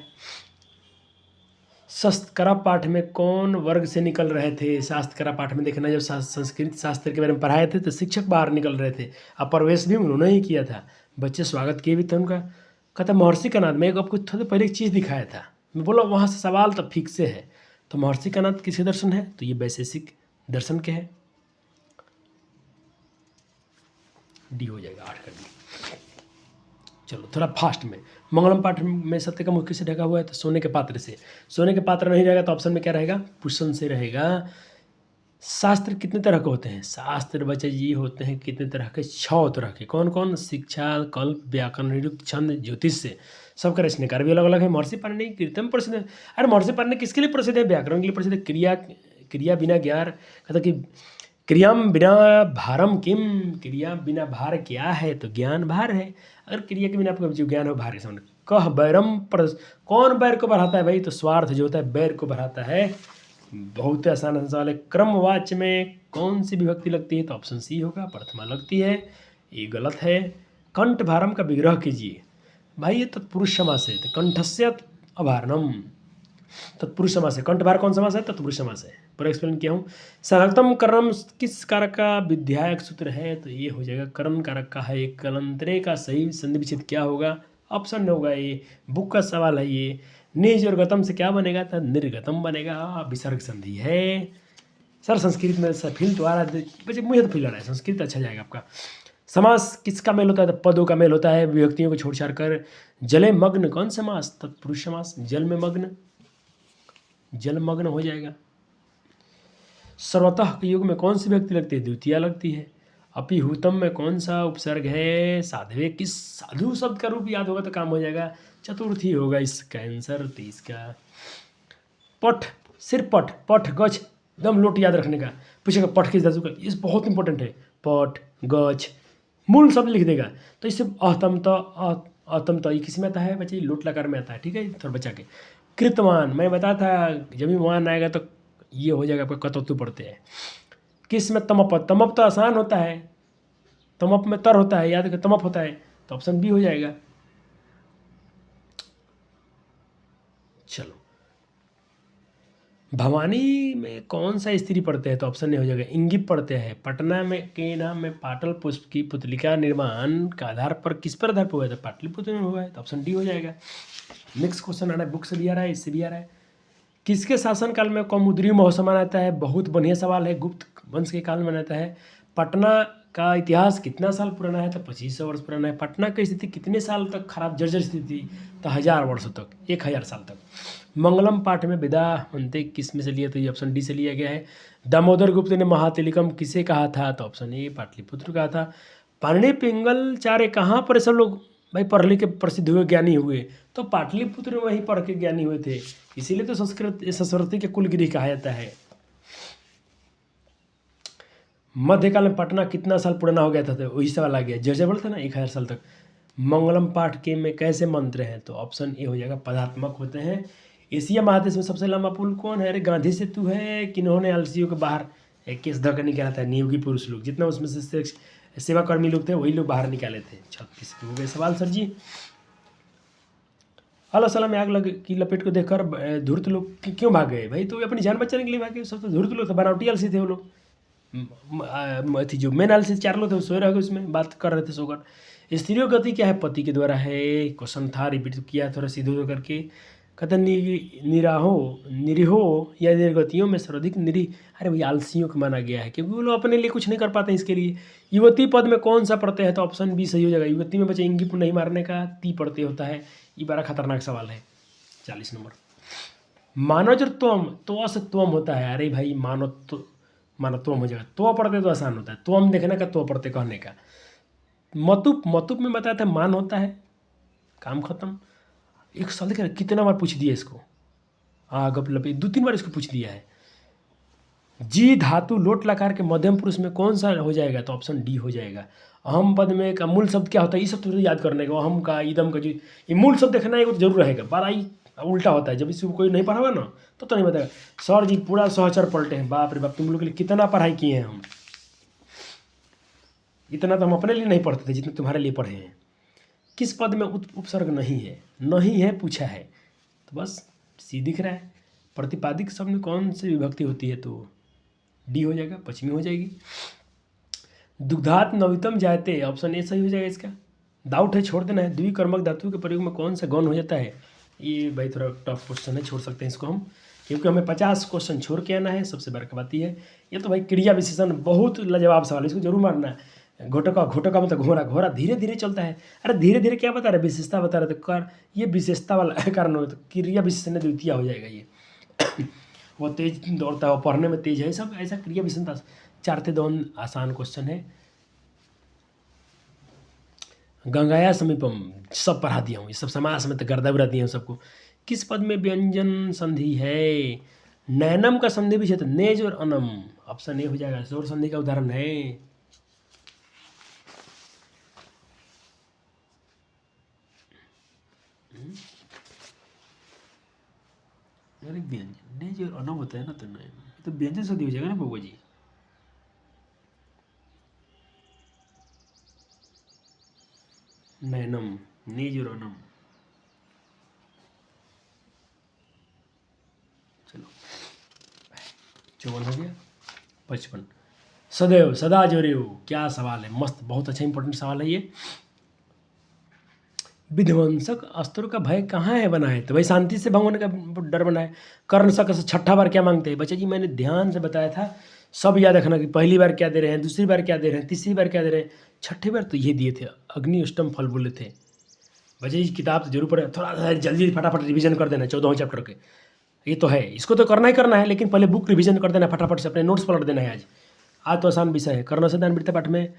शास्त्रकरा पाठ में कौन वर्ग से निकल रहे थे? शास्त्रकरा पाठ में देखना, जब संस्कृत शास्त्र के बारे में पढ़ाए थे तो शिक्षक बाहर निकल रहे थे, और प्रवेश भी उन्होंने ही किया था, बच्चे स्वागत किए भी थे उनका। कहता महर्षि कनाद, मैं आपको थोड़ा पहले एक चीज़ दिखाया था, मैं बोला वहाँ से सवाल तब फिक्स से है। तो महर्षि कनाद किसके दर्शन है, तो ये वैशेषिक दर्शन के है, डी हो जाएगा, 8 कर दी। चलो थोड़ा फास्ट में, मंगलम पाठ में सत्य का मुख से ढका हुआ है, तो सोने के पात्र से। सोने के पात्र नहीं रहेगा तो ऑप्शन में क्या रहेगा, पुष्पन से रहेगा। शास्त्र कितने तरह के होते हैं? शास्त्र बच्चे जी होते हैं कितने तरह के, 6 तरह के। कौन कौन? शिक्षा, कल्प, व्याकरण, निरुक्त, छंद, ज्योतिष से। सबका रचनाकार भी अलग अलग है। महर्षि पाणिनि कीर्तन प्रसिद्ध है। अरे महर्षि पाणिनि किसके लिए प्रसिद्ध है? व्याकरण के लिए प्रसिद्ध है। क्रिया बिना ज्ञान, कहता कि क्रियाम बिना भारम किम, क्रिया बिना भार क्या है, तो ज्ञान भार है। अगर क्रिया के बिना आपका जो ज्ञान हो भार के सामने। कह बैरम पर, कौन बैर को बढ़ाता है भाई, तो स्वार्थ जो होता है बैर को बढ़ाता है। बहुत आसान सवाल है। क्रमवाच्य में कौन सी विभक्ति लगती है, तो ऑप्शन सी होगा, प्रथमा लगती है, ये गलत है। कंठ भारम का विग्रह कीजिए भाई, ये तत्पुरुष समास है, तो कंठस्य अभारणम तत्पुरुष समास है। कंठभार कौन समास है, तत्पुरुष समास है, पूरा एक्सप्लेन किया हूँ। सहायकतम कर्म किस कारक का विधायक सूत्र है, तो ये हो जाएगा कर्म कारक का है। कलंतरे का सही संधि विच्छेद क्या होगा, ऑप्शन होगा ये, बुक का सवाल है ये। निज और गतम से क्या बनेगा, तो निर्गतम बनेगा, विसर्ग संधि है। सर संस्कृत में सर फील तो आ रहा है बच्चे, मुझे तो फील आ रहा है संस्कृत अच्छा जाएगा आपका। समास किसका मेल होता है, तो पदों का मेल होता है, विभक्तियों को छोड़ छाड़ कर। जले मग्न कौन समास, तत्पुरुष समास, जल में मग्न, जलमग्न हो जाएगा। सर्वतः के युग में कौन सी व्यक्ति लगती है, द्वितीया लगती है। अपिहुतम में कौन सा उपसर्ग है, साध्वे किस साधु शब्द का रूप याद होगा तो काम हो जाएगा, चतुर्थी होगा इसका आंसर 30 का। पठ, सिर्फ पठ, पठ गछ एकदम लोट याद रखने का। पूछेगा पठ किस धातु का, ये बहुत इंपॉर्टेंट है। पठ गछ मूल शब्द लिख देगा, तो इससे अहतम तो ये किस में आता है बच्चे, लोट लकार में आता है, ठीक है, थोड़ा बचा के। कृतवान मैं बताया था, जब भी मान आएगा तो ये हो जाएगा आपका, कतौतु पढ़ते हैं। किस में तमप, तमप तो आसान होता है, तमप में तर होता है, याद रखिए तमप होता है, तो ऑप्शन बी हो जाएगा। चलो भवानी में कौन सा स्त्री पढ़ते हैं, तो ऑप्शन नहीं हो जाएगा, इंगित पढ़ते हैं। पटना में के नाम में पाटल पुष्प की पुतलिका निर्माण का आधार पर किस पर आधार पर हुआ था, पाटलिपुत्र में हुआ है, तो ऑप्शन डी हो जाएगा। नेक्स्ट क्वेश्चन आ रहा है, बुक से भी आ रहा है, इससे भी आ रहा है। किसके शासनकाल में कौमुदी महोत्सव मनाता है, बहुत बढ़िया सवाल है, गुप्त वंश के काल में मनाता है। पटना का इतिहास कितना साल पुराना है, तो 2500 वर्ष पुराना है। पटना की स्थिति कितने साल तक खराब जर्जर स्थिति थी, तो 1000 वर्षों तक, 1000 साल तक। मंगलम पाठ में विदा मंते किस में से लिया, तो ये ऑप्शन डी से लिया गया है। दामोदर गुप्त ने महातिलकम किसे कहा था, तो ऑप्शन ए पाटलिपुत्र कहा था। पाणिनि पिंगल चार्य कहाँ पर सब लोग भाई पढ़ लिख के प्रसिद्ध हुए, ज्ञानी हुए, तो पाटलिपुत्र में वहीं पढ़ के ज्ञानी हुए थे, इसीलिए तो सरस्वती के कुलगिरी कहा जाता है। मध्यकाल में पटना कितना साल पुराना हो गया था, तो वही सवाल आ गया, जैसे बोलते ना 1000 साल तक। मंगलम पाठ के में कैसे मंत्र हैं, तो ऑप्शन ए हो जाएगा, पदात्मक होते हैं। एशिया महादेश में सबसे लंबा पुल कौन है, अरे गांधी सेतु है। किन्होंने आलसियों के बाहर केस धक्का निकाला था, नियोगी पुरुष लोग, जितना उसमें से सेवाकर्मी लोग थे वही लोग बाहर निकाले थे। 36 हो गए सवाल सर जी। अल्लाह सलाम में आग लग की लपेट को देखकर धूर्त लोग क्यों भाग गए भाई, तो अपनी जान बचाने के लिए भागे, सब तो धूर्त लोग थे, बनावटी आलसी थे वो लोग। थी जो मेन आलसी 4 लोग थे वो सोए रह गए, उसमें बात कर रहे थे सोकर। स्त्रियों गति क्या है, पति के द्वारा है। क्वेश्चन था रिपीट किया थोड़ा सीधे करके। कहते निरीहो या निर्गतियों में सर्वाधिक अरे भाई आलसियों को माना गया है, क्योंकि वो लोग अपने लिए कुछ नहीं कर पाते इसके लिए। युवती पद में कौन सा प्रत्यय है, तो ऑप्शन बी सही हो जाएगा। युवती में बच्चे इंगित नहीं मारने का ती प्रत्यय होता है, ये बड़ा खतरनाक सवाल है। 40 नंबर। मानव जो त्वम से त्वम होता है, अरे भाई मानवत्वम हो जाएगा, तो पढ़ते तो आसान होता है, त्वम देखने का, तो पढ़ते कहने का। मतुप में बताया था मान होता है, काम खत्म। एक साल देखा कितना बार पूछ दिया इसको, गप लपे 2-3 बार इसको पूछ दिया है। जी धातु लोट लकार के मध्यम पुरुष में कौन सा हो जाएगा, तो ऑप्शन डी हो जाएगा। अहम पद में का मूल शब्द क्या होता है, ये सब तो याद करने का, अहम का इदम का, जो ये मूल शब्द देखना है वो जरूर रहेगा। बार आई उल्टा होता है, जब इसको कोई नहीं पढ़ा हुआ ना तो नहीं बताएगा। सर जी पूरा सहचर पलटे हैं, बाप रे बाप, तुम लोग के लिए कितना पढ़ाई किए हैं हम, इतना तो हम अपने लिए नहीं पढ़ते थे जितना तुम्हारे लिए पढ़े हैं। किस पद में उपसर्ग नहीं है? नहीं है पूछा है, तो बस सी दिख रहा है। प्रतिपादिक शब्द में कौन सी विभक्ति होती है? तो डी हो जाएगा, पश्चिमी हो जाएगी। दुग्धात नवीतम जायते, ऑप्शन ए सही हो जाएगा इसका। डाउट है, छोड़ देना है। द्विकर्मक धातु के प्रयोग में कौन सा गौण हो जाता है? ये भाई थोड़ा टफ क्वेश्चन है, छोड़ सकते हैं इसको हम, क्योंकि हमें 50 क्वेश्चन छोड़ के आना है। सबसे बड़ी बात ये है, ये तो भाई क्रिया विशेषण बहुत लाजवाब सवाल है, इसको जरूर मारना है। घोटका, घोटका मतलब घोड़ा, घोड़ा धीरे धीरे चलता है। अरे धीरे धीरे क्या बता रहे, विशेषता बता रहे, तो कर ये विशेषता वाला कारण हो, तो क्रिया विशेषण द्वितीय हो जाएगा ये। वो तेज दौड़ता है, वो पढ़ने में तेज है, सब ऐसा क्रिया विशेषता। 4 से 2 आसान क्वेश्चन है। गंगाया समीपम सब पढ़ा दिया हूँ, ये सब समास में तो गर्दा उड़ा दिया हूँ सबको। किस पद में व्यंजन संधि है? नैनम का संधि भी क्षेत्र नेज और अनम, ऑप्शन ए हो जाएगा। जोर संधि का उदाहरण है। अरे व्यंजन नेज और अनम होता है ना, तो नैनम तो व्यंजन संधि हो जाएगा ना बउआ जी। नैनम, नेज और अनम। चलो 54 हो गया। 55 सदैव सदा जोरेव, क्या सवाल है, मस्त, बहुत अच्छा इंपॉर्टेंट सवाल है ये। विध्वंसक अस्त्र का भय कहाँ है बना है? तो भाई शांति से भंग होने का डर बना है। कर्ण शक से छठा बार क्या मांगते हैं? बच्चा जी मैंने ध्यान से बताया था, सब याद रखना कि पहली बार क्या दे रहे हैं, दूसरी बार क्या दे रहे हैं, तीसरी बार क्या दे रहे हैं, छठे बार तो ये दिए थे, अग्नि अष्टम फल बोले थे। बच्चा जी किताब तो जरूर पढ़े, थोड़ा सा जल्दी फटाफट रिवीजन कर देना 14 चैप्टर के, ये तो है, इसको तो करना ही करना है, लेकिन पहले बुक रिवीजन कर देना फटाफट से, अपने नोट्स पलट देना है आज तो आसान विषय है। कर्ण से दान वृत्त पाठ में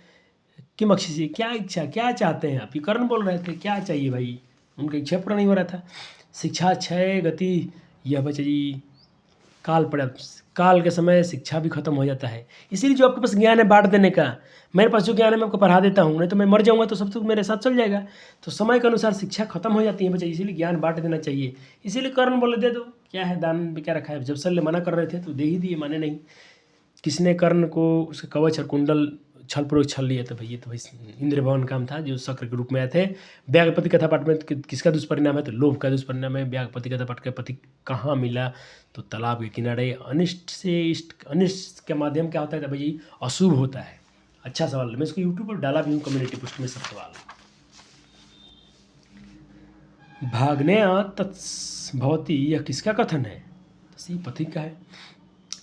कि मक्षी क्या इच्छा, क्या चाहते हैं आप? ये कर्ण बोल रहे थे, क्या चाहिए भाई, उनका इच्छा पूरा नहीं हो रहा था। शिक्षा क्षय गति, यह बच्चे जी काल पड़ा, काल के समय शिक्षा भी खत्म हो जाता है। इसीलिए जो आपके पास ज्ञान है बांट देने का, मेरे पास जो ज्ञान है मैं आपको पढ़ा देता हूँ, नहीं तो मैं मर जाऊँगा तो सब कुछ मेरे साथ चल जाएगा। तो समय के अनुसार शिक्षा खत्म हो जाती है बच्चे, इसीलिए ज्ञान बांट देना चाहिए। इसीलिए कर्ण बोले दे दो, क्या है दान में क्या रखा है। जब शल्य मना कर रहे थे तो दे ही दिए, माने नहीं। किसने कर्ण को उसके कवच और कुंडल छल पूर्वक छल लिया? तो भैया तो भाई इंद्र भवन काम था, जो शक्र के रूप में आए थे। व्यागपति कथा पाठ में किसका दुष्परिणाम है? तो लोभ का दुष्परिणाम है। व्यागपति कथा पाठ का पति कहाँ मिला? तो तालाब के किनारे। अनिष्ट से इष्ट, अनिष्ट के माध्यम क्या होता है? तो भाई अशुभ होता है। अच्छा सवाल, मैं इसको यूट्यूब पर डाला भी हूँ, कम्युनिटी पोस्ट में सब सवाल। भाग्ने तत्भवती, यह किसका कथन है? तो पथिक का है।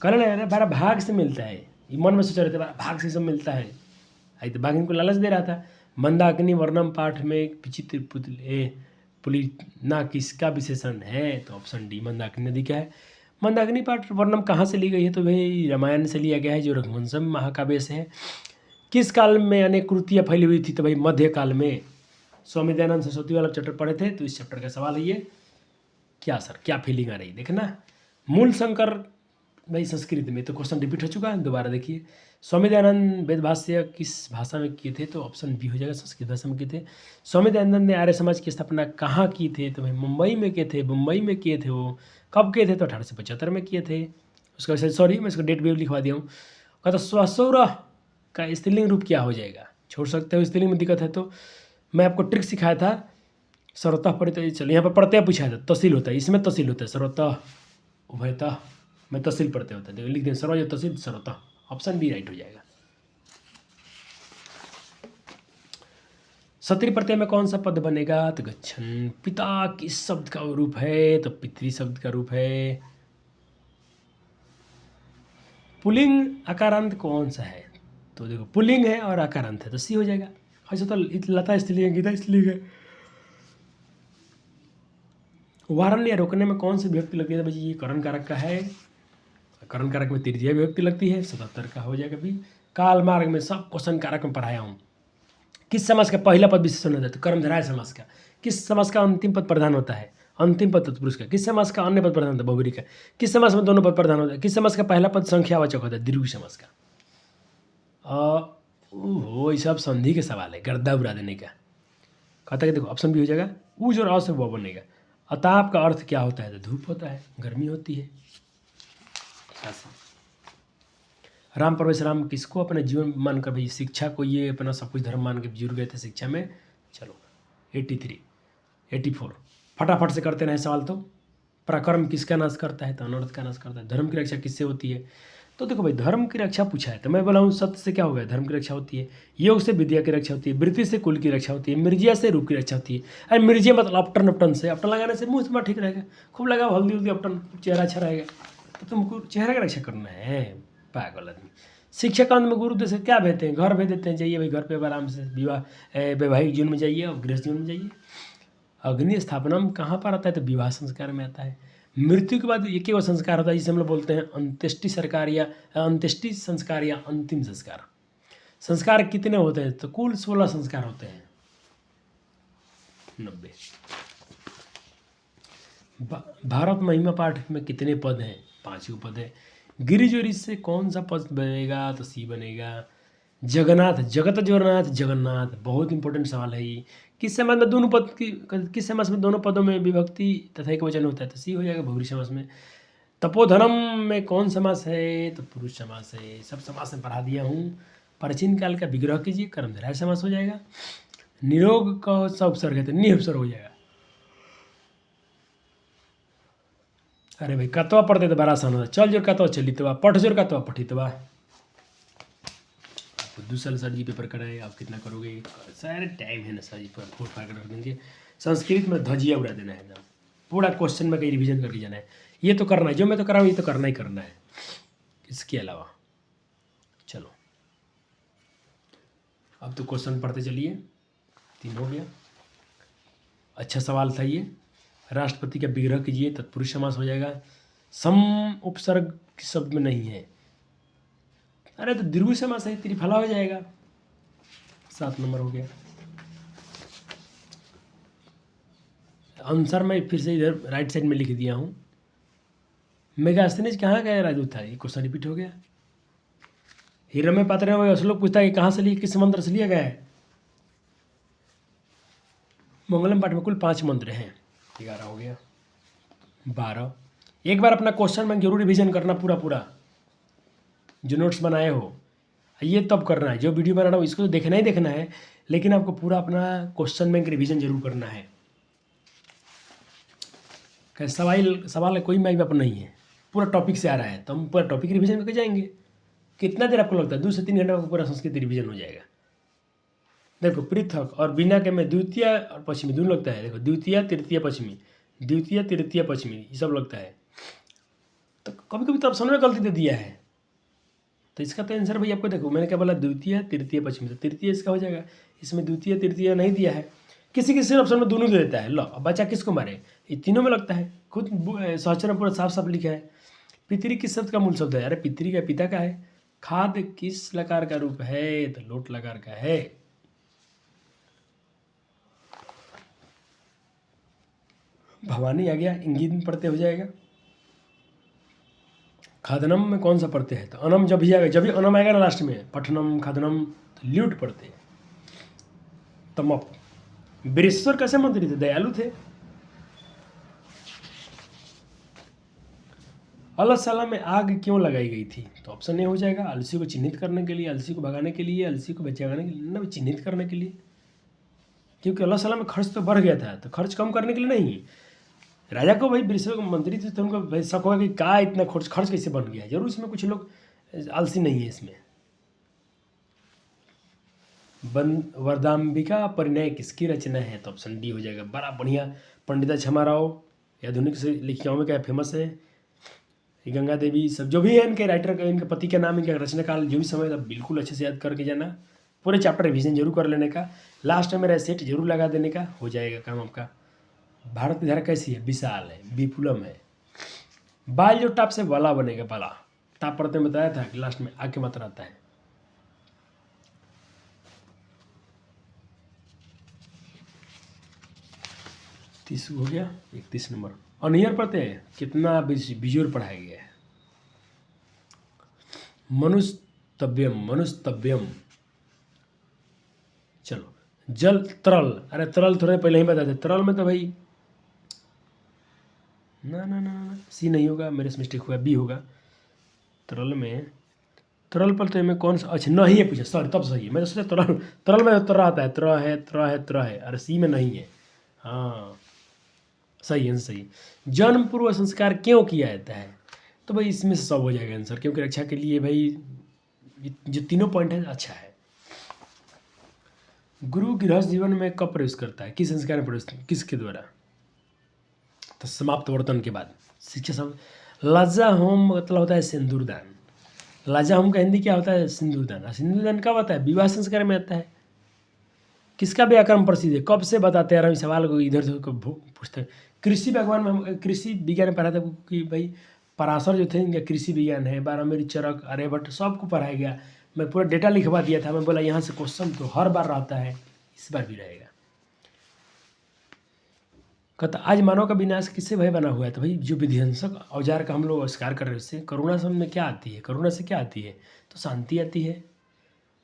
करण है ना, बड़ा भाग से मिलता है, ये मन में सोच रहे थे बड़ा भाग से सब मिलता है। आई तो भाग इनको लालच दे रहा था। मंदाकिनी वर्णम पाठ में विचित्र पुली ना किसका विशेषण है? तो ऑप्शन डी मंदाकिनी नदी का है। मंदाकिनी पाठ वर्णम कहाँ से ली गई है? तो भाई रामायण से लिया गया है, जो रघुवंशम महाकाव्य से है। किस काल में अनेक कृतियाँ फैली हुई थी? तो भाई मध्य काल में। स्वामी दयानंद सरस्वती वाला चैप्टर पढ़े थे, तो इस चैप्टर का सवाल है ये। क्या सर, क्या फीलिंग आ रही देखना। मूल शंकर भाई संस्कृत में, तो क्वेश्चन रिपीट हो चुका है, दोबारा देखिए। स्वामी दयानंद वेद भाष्य किस भाषा में किए थे? तो ऑप्शन बी हो जाएगा, संस्कृत भाषा में किए थे। स्वामी दयानंद ने आर्य समाज की स्थापना कहाँ की थे? तो भाई मुंबई में किए थे, मुंबई में किए थे। वो कब किए थे? तो 1875 में किए थे। उसका सॉरी मैं इसको डेट भी लिखवा दिया हूँ। कहता स्वसौर का स्त्रीलिंग रूप क्या हो जाएगा? छोड़ सकते हो, स्त्रीलिंग में दिक्कत है तो मैं आपको ट्रिक सिखाया था। सर्वतः पढ़े तो चलो यहाँ पर पढ़ते पूछा था, तहसील होता है, इसमें तहसील होता है, सर्वतः उभयतः में तहसील पढ़ते होता है, देखो लिख दें सर्व तहसील सर्वतः, ऑप्शन बी राइट हो जाएगा। सत्री प्रत्यय में कौन सा पद बनेगा? तो गच्छन। पिता किस शब्द का रूप है? तो पितृ शब्द का रूप है। पुलिंग आकारांत कौन सा है? तो देखो पुलिंग है और आकारांत है, तो सी हो जाएगा। ऐसा तो लता स्त्रीलिंग, गीता स्त्रीलिंग है। वारण या रोकने में कौन सी विभक्ति लगती है? भाई ये करण कारक का है, करण कारक में तृतीय विभक्ति लगती है, 77 का हो जाएगा भी। काल मार्ग में सब क्वेश्चन कारक में पढ़ाया हूँ। किस समास का पहला पद विशेषण होता है? तो कर्मधारय समास का। किस समास का अंतिम पद प्रधान होता है? अंतिम पद तत्पुरुष का। किस समास का अन्य पद प्रधान होता है? बहुब्रीहि का। किस समास में दोनों पद प्रधान होता है? किस समास का पहला पद संख्यावाचक होता है? दीर्घ समास का। ओहो, ये सब संधि के सवाल है, गर्दा उड़ा देने का। कहता है देखो ऑप्शन भी हो जाएगा, ऊज और अ से वो बनेगा। अताप का अर्थ क्या होता है? तो धूप होता है, गर्मी होती है। राम परमेश्वराम किसको अपने जीवन मानकर भाई शिक्षा को ये अपना सब कुछ धर्म मान के जुड़ गए थे शिक्षा में। चलो 83, 84। फटाफट से करते रहे सवाल। तो पराक्रम किसका नाश करता है? तो अनर्थ का नाश करता है। धर्म की रक्षा किससे होती है? तो देखो भाई, धर्म की रक्षा पूछा है तो मैं बोला हूँ सत्य से क्या हो गया, धर्म की रक्षा होती है। योग से विद्या की रक्षा होती है। वृत्ति से कुल की रक्षा होती है। मिर्जिया से रूप की रक्षा होती है। अरे मिर्जिया मतलब अपटन, अपटन से, अपटन लगाने से मुँह तुम्हारा ठीक रहेगा। खूब लगाओ हल्दी उल्दी अपटन, चेहरा अच्छा रहेगा। तो तुमको चेहरा की रक्षा करना है, पागल आदमी। शिक्षाकांत में गुरु से क्या भेजते हैं? घर भेज देते हैं, जाइए भाई घर पे आराम से वैवाहिक जीवन में जाइए और गृहस्थ जीवन में जाइए। अग्नि स्थापना में कहाँ पर आता है? तो विवाह संस्कार में आता है। मृत्यु के बाद एक ही संस्कार होता है जिसे हम लोग बोलते हैं अंत्येष्टि संस्कार या अंतिम संस्कार। संस्कार कितने होते हैं? तो कुल 16 संस्कार होते हैं। 90। भारत महिमा पाठ में कितने पद हैं? 5 पद है। गिरिजोरी से कौन सा पद बनेगा? तो सी बनेगा। जगन्नाथ, जगत जोरनाथ, जगन्नाथ, बहुत इंपॉर्टेंट सवाल है ये। किस समास में दोनों पद की, किस समास में दोनों पदों में विभक्ति तथा एक वचन होता है? तो सी हो जाएगा बहुब्रीहि समास में। तपोधनम में कौन समास है? तो पुरुष समास है। सब समास में पढ़ा दिया हूँ। प्राचीन काल का विग्रह कीजिए, कर्मधारय समास हो जाएगा। निरोग का सा उपसर्ग है तो नि उपसर्ग हो जाएगा। अरे भाई कतवा पढ़ते तो बड़ा आसान होता। चल जोर कतवा चलितवा, पठ जोर कतवा पठितवा। आपको 2 साल सर जी पेपर कराए, आप कितना करोगे? सारे टाइम है ना सर जी पर, फोट फाड़ कर रख देंगे। संस्कृत में धजिया उड़ा देना है एकदम, पूरा क्वेश्चन में कहीं रिवीजन करके जाना है। ये तो करना है, जो मैं तो कर रहा हूँ ये तो करना ही करना है, इसके अलावा। चलो अब तो क्वेश्चन पढ़ते चलिए। 3 हो गया। अच्छा सवाल था ये। राष्ट्रपति का विग्रह कीजिए, तत्पुरुष समास हो जाएगा। सम उपसर्ग शब्द में नहीं है। अरे तो दीर्घ समास है, त्रिफला हो जाएगा। 7 नंबर हो गया। आंसर मैं फिर से इधर राइट साइड में लिख दिया हूँ। मेगास्थनीज कहाँ गया? राजदूत था। ये क्वेश्चन रिपीट हो गया। हिरण्य पात्र में श्लोक पूछता है कि कहाँ से लिए, किस मंत्र से लिया गया है? मंगलम पाठ में कुल 5 मंत्र हैं। 11 हो गया। 12। एक बार अपना क्वेश्चन बैंक जरूर रिविजन करना पूरा जो नोट्स बनाए हो। ये तब करना है, जो वीडियो बना रहा हूँ इसको तो देखना ही देखना है, लेकिन आपको पूरा अपना क्वेश्चन बैंक रिविजन जरूर करना है। सवाल कोई मैच अप नहीं है, पूरा टॉपिक से आ रहा है तो हम पूरा टॉपिक रिविजन करके जाएंगे। कितना देर आपको लगता है? 2 से 3 घंटे में पूरा संस्कृत रिविजन हो जाएगा। देखो पृथक और बिना के में द्वितीय और पश्चिमी दोनों लगता है। देखो द्वितीय तृतीय पश्चिमी, द्वितीय तृतीय पश्चिमी, ये सब लगता है। तो कभी कभी तो ऑप्शन में गलती दे दिया है, तो इसका तो आंसर भाई आपको देखो मैंने क्या बोला, द्वितीय तृतीय पश्चिमी, तो तृतीय इसका हो जाएगा। इसमें द्वितीय तृतीय नहीं दिया है। किसी किसी ऑप्शन में दोनों दे देता है। लो अब बच्चा किसको मारे? ये तीनों में लगता है। खुद सहचर में पूरा साफ साफ लिखा है। पितरी किस शब्द का मूल शब्द है? अरे पितरी का पिता का है। खाद किस लकार का रूप है? तो लोट लकार का है। भवानी आ गया, इंगित में पढ़ते हो जाएगा। खादनम में कौन सा पढ़ते हैं? तो अनम जब भी आएगा, जब भी अनम आएगा ना लास्ट में, पठनम खादनम, तो ल्यूट पढ़ते हैं। तमप। वीरेश्वर कैसे मंत्री थे? दयालु थे। अलसला में आग क्यों लगाई गई थी? तो ऑप्शन ए हो जाएगा, अलसी को चिन्हित करने के लिए, अलसी को भगाने के लिए, अलसी को बचाने के लिए, ना चिन्हित करने के लिए। क्योंकि अलसला में खर्च तो बढ़ गया था, तो खर्च कम करने के लिए नहीं। राजा को भाई वीरेश्वर मंत्री थे तो उनको भाई शक होगा कि क्या इतना खर्च कैसे बन गया है। जरूर इसमें कुछ लोग आलसी नहीं है इसमें। वरदाम्बिका परिणय किसकी रचना है? तो ऑप्शन डी हो जाएगा। बड़ा बढ़िया पंडिता क्षमा राव, आधुनिक से लिखियाओं में क्या फेमस है। गंगा देवी, सब जो भी है इनके राइटर, इनके पति का नाम, इनका रचना काल जो भी समय था, बिल्कुल अच्छे से याद करके जाना। पूरे चैप्टर रिविजन जरूर कर लेने का। लास्ट में मेरा सेट जरूर लगा देने का, हो जाएगा काम आपका। भारत की धारा कैसी है? विशाल है, विपुलम है। बाल जो टाप से वाला बनेगा, बाला टाप पढ़ते में बताया था कि लास्ट में आके मात्रा आता है। तीस हो गया। 31 नंबर अनियर पढ़ते हैं। कितना बिजोर पढ़ाया गया है। मनुस्तव्यम। चलो जल तरल, अरे तरल थोड़े पहले ही बताते। तरल में तो भाई ना सी नहीं होगा, मेरे से मिस्टेक हुआ, बी होगा। तरल में तरल प्रत्यय में कौन सा, अच्छा नहीं है पूछा, सॉरी तब सही है, मैं तो सोचा तरल, तरल में तर आता है, त्र है, अरे सी में नहीं है। हाँ सही है, सही। जन्म पूर्व संस्कार क्यों किया जाता है, तो भाई इसमें से सब हो जाएगा आंसर, क्योंकि रक्षा के लिए भाई जो तीनों पॉइंट है अच्छा है। गुरु गृहस्थ जीवन में कब प्रवेश करता है, किस संस्कार में प्रवेश, किसके द्वारा, तो समाप्त वर्तन के बाद। शिक्षा सब लज्जा होम मतलब होता है सिंदूरदान, लज्जा होम का हिंदी क्या होता है, सिंदूरदान। और सिंदूरदान कब आता है, विवाह संस्कार में आता है। किसका व्याकरण प्रसिद्ध है, कब से बताते हैं, इस सवाल को इधर से पूछते हैं। कृषि भगवान में हम कृषि विज्ञान में पढ़ा था कि भाई पराशर जो थे इनका कृषि विज्ञान है, बारहवीं चरक आर्यभट्ट सबको पढ़ाया गया। मैं पूरा डेटा लिखवा दिया था, मैं बोला यहाँ से क्वेश्चन तो हर बार रहता है, इस बार भी रहेगा। कहता आज मानव का विनाश किससे भय बना हुआ है, तो भाई जो विध्वंसक औजार का हम लोग आविष्कार कर रहे हैं उससे। करुणा शब्द में क्या आती है, करुणा से क्या आती है, तो शांति आती है।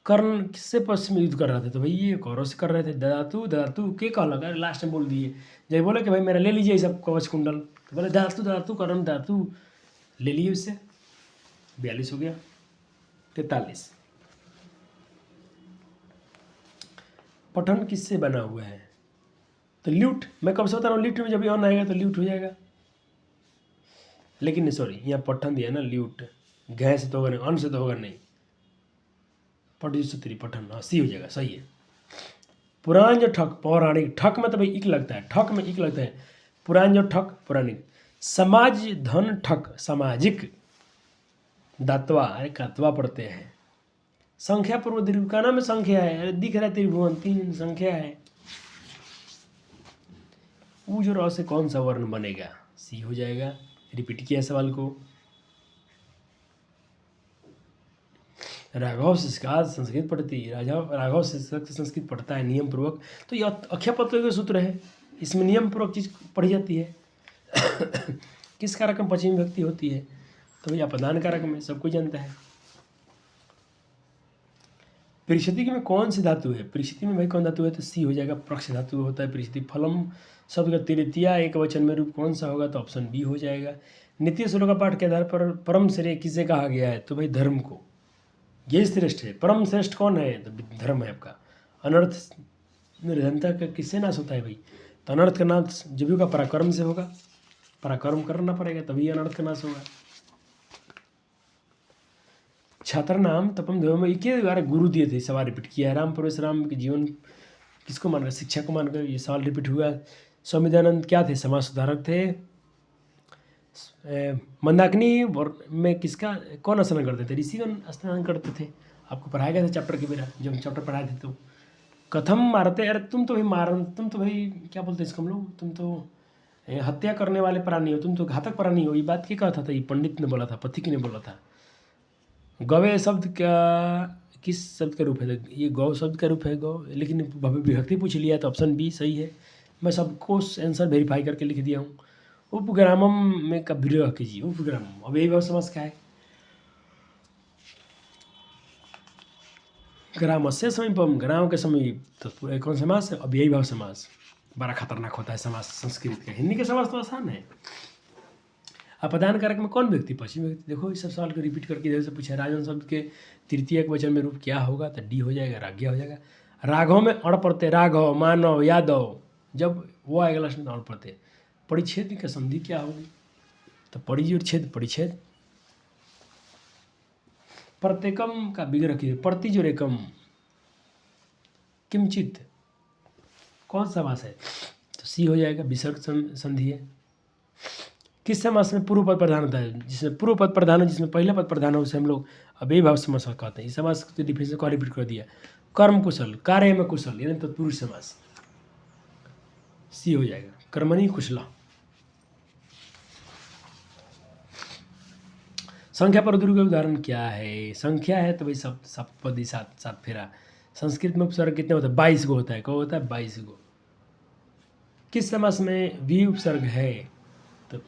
कर्ण किससे पश्चिम युद्ध कर रहे थे, तो भाई ये कौरव से कर रहे थे। ददातु के कह लगा, लास्ट में बोल दिए, जब बोले कि भाई मेरा ले लीजिए सब कवच कुंडल, तो बोले ददातु कर्ण दातु, ले लिए उससे। 42 हो गया। 43 पठन किससे बना हुआ है, तो ल्यूट। मैं कब से बता रहा हूँ, ल्यूट में जब ऑन आएगा तो ल्यूट हो जाएगा, लेकिन सॉरी यहाँ पठन दिया ना, ल्यूट गह से तो होगा नहीं, अन से तो होगा नहीं, पटी पठन, हाँ सी हो जाएगा, सही है। पुराण जो ठक, पौराणिक, ठक में तो भाई इक लगता है, ठक में इक लगता है। पुराण जो ठक पौराणिक, समाज धन ठक सामाजिक, दातवा अरे कत्वा पढ़ते हैं। संख्या पूर्व दीर्घ का नाम संख्या है, अरे दिख रहा है त्रिभुवन 3 संख्या है। ऊज और अ से कौन सा वर्ण बनेगा, सी हो जाएगा। रिपीट किया सवाल को। राघव शिष्का संस्कृत पढ़ती, राघव शिक्षक संस्कृत पढ़ता है नियम पूर्वक, तो यह अक्षयपत्र का सूत्र है, इसमें नियम पूर्वक चीज़ पढ़ी जाती है। किस कारक में पश्चिमी विभक्ति होती है, तो भैया अपदान कारक में, सब कोई जानता है। परिस्थिति में कौन सी धातु है, परिस्थिति में भाई कौन धातु है, तो सी हो जाएगा, प्रक्ष धातु होता है परिस्थिति। फलम शब्द का तृतीया एक वचन में रूप कौन सा होगा, तो ऑप्शन बी हो जाएगा। नित्य श्लोक का पाठ के आधार पर परम श्रेय किसे कहा गया है, तो भाई धर्म को, ये श्रेष्ठ है। परम श्रेष्ठ कौन है, तो धर्म है आपका। अनर्थ निर्धनता का किससे नाश होता है भाई, तो अनर्थ का नाश जब भी होगा पराक्रम से होगा, पराक्रम करना पड़ेगा तभी अनर्थ का नाश होगा। छात्र नाम तपम देव में के द्वारा गुरु दिए थे, सवाल रिपीट किया है। राम परशुराम के जीवन किसको मानकर, शिक्षा को मानकर ये सवाल रिपीट हुआ। स्वामी दयानंद क्या थे, समाज सुधारक थे। मंदाकिनी में किसका कौन स्नान करते थे, ऋषिगण स्नान करते थे, आपको पढ़ाया गया था चैप्टर के बेरा, जब हम चैप्टर पढ़ाए थे तो। कथम मारते, अरे तुम तो भाई तुम तो भाई क्या बोलते हैं इसको हम लोग, तुम तो हत्या करने वाले प्राणी हो, तुम तो घातक प्राणी हो, ये बात क्या कहा था, ये पंडित ने बोला था, पथिक ने बोला था। गवे शब्द का किस शब्द का रूप है, ये गौ शब्द का रूप है गौ, लेकिन विभक्ति पूछ लिया तो ऑप्शन बी सही है। मैं सबको आंसर वेरीफाई करके लिख दिया हूँ। उपग्रामम में का विग्रह कीजिए, उपग्रामम अब यही भाव समास का है। ग्राम से समीपम, ग्राम के समीप, तो कौन समास है, अब यही भाव समास। बड़ा खतरनाक होता है समास संस्कृत का, हिंदी का समास तो आसान है। अपदान कारक में कौन व्यक्ति, पश्चिम व्यक्ति। देखो इस सब सवाल को रिपीट करके इधर से पूछा है। राजन शब्द के तृतीय एक वचन में रूप क्या होगा, तो डी हो जाएगा, राज्ञा हो जाएगा। राघव में अड़ पड़ते, राघव मानव यादव, जब वो आएगा लास्ट में अड़ पड़ते। परिच्छेद की संधि क्या होगी, तो परिज छेद परिच्छेद। प्रत्येकम का विग्रह कीजिए, प्रतिजुरेकम, किंचित कौन सा मास है, तो सी हो जाएगा, विसर्ग संधि है। किस समास में पूर्व पद प्रधान होता है, जिसमें पूर्व पद प्रधान हो, जिसमें पहला पद प्रधान हो, उसे हम लोग अव्ययी भाव समास कहते हैं। इस समास के डिफिनेशन को रिपीट कर दिया। कर्म कुशल, कार्य में कुशल, यानी तत्पुरुष समास, सी हो जाएगा, कर्मणि कुशला। संख्या पर दीर्घ का उदाहरण क्या है, संख्या है तो भाई सप्तपदी, सात सात फेरा। संस्कृत में उपसर्ग कितने होता है, 22 गो होता है, कब होता है 22 गो। किस समास में वी उपसर्ग है, तो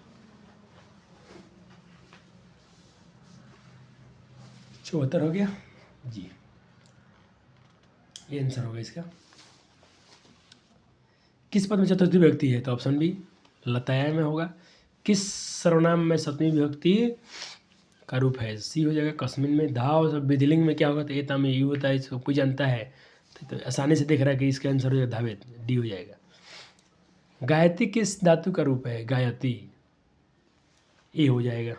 74 हो गया जी, ये आंसर होगा इसका। किस पद में चतुर्थी विभक्ति है, तो ऑप्शन बी लताया में होगा। किस सर्वनाम में सप्तमी विभक्ति का रूप है, सी हो जाएगा। कस्मिन में धाव, सब विधिलिंग में क्या होगा, तो एता में यू होता है, इसको कोई जानता है तो आसानी से देख रहा है कि इसका आंसर हो जाएगा धावे, डी हो जाएगा। गायती किस धातु का रूप है, गायती, ए हो जाएगा।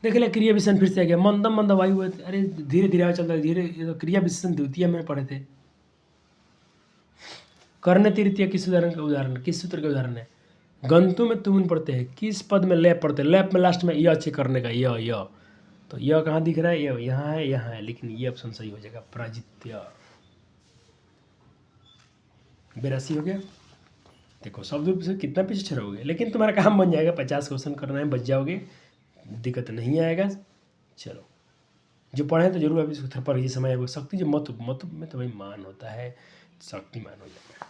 देख लिया क्रिया विशेषण फिर से आ गया, मंदम मंद वायु, अरे धीरे धीरे आगे चलता है, धीरे, ये तो क्रिया विशेषण द्वितीय में पढ़े थे। कर्ण तृतीय किस उदाहरण का उदाहरण, किस सूत्र का उदाहरण है, गंतु में तुम पढ़ते हैं, किस पद में लैप पढ़ते हैं, लैप में लास्ट में यह अच्छे करने का, यह तो यह कहाँ दिख रहा है, यह यहाँ है, लेकिन ये ऑप्शन सही हो जाएगा, प्राजित्य। 82 हो गया। देखो शब्द से कितना पीछे छरोगे, लेकिन तुम्हारा काम बन जाएगा, 50 क्वेश्चन करना है, बच जाओगे, दिक्कत नहीं आएगा। चलो जो पढ़े तो जरूर अभी इसको पर ये समय आएगा। शक्ति जो मत में तो भाई मान होता है, शक्तिमान हो जाएगा।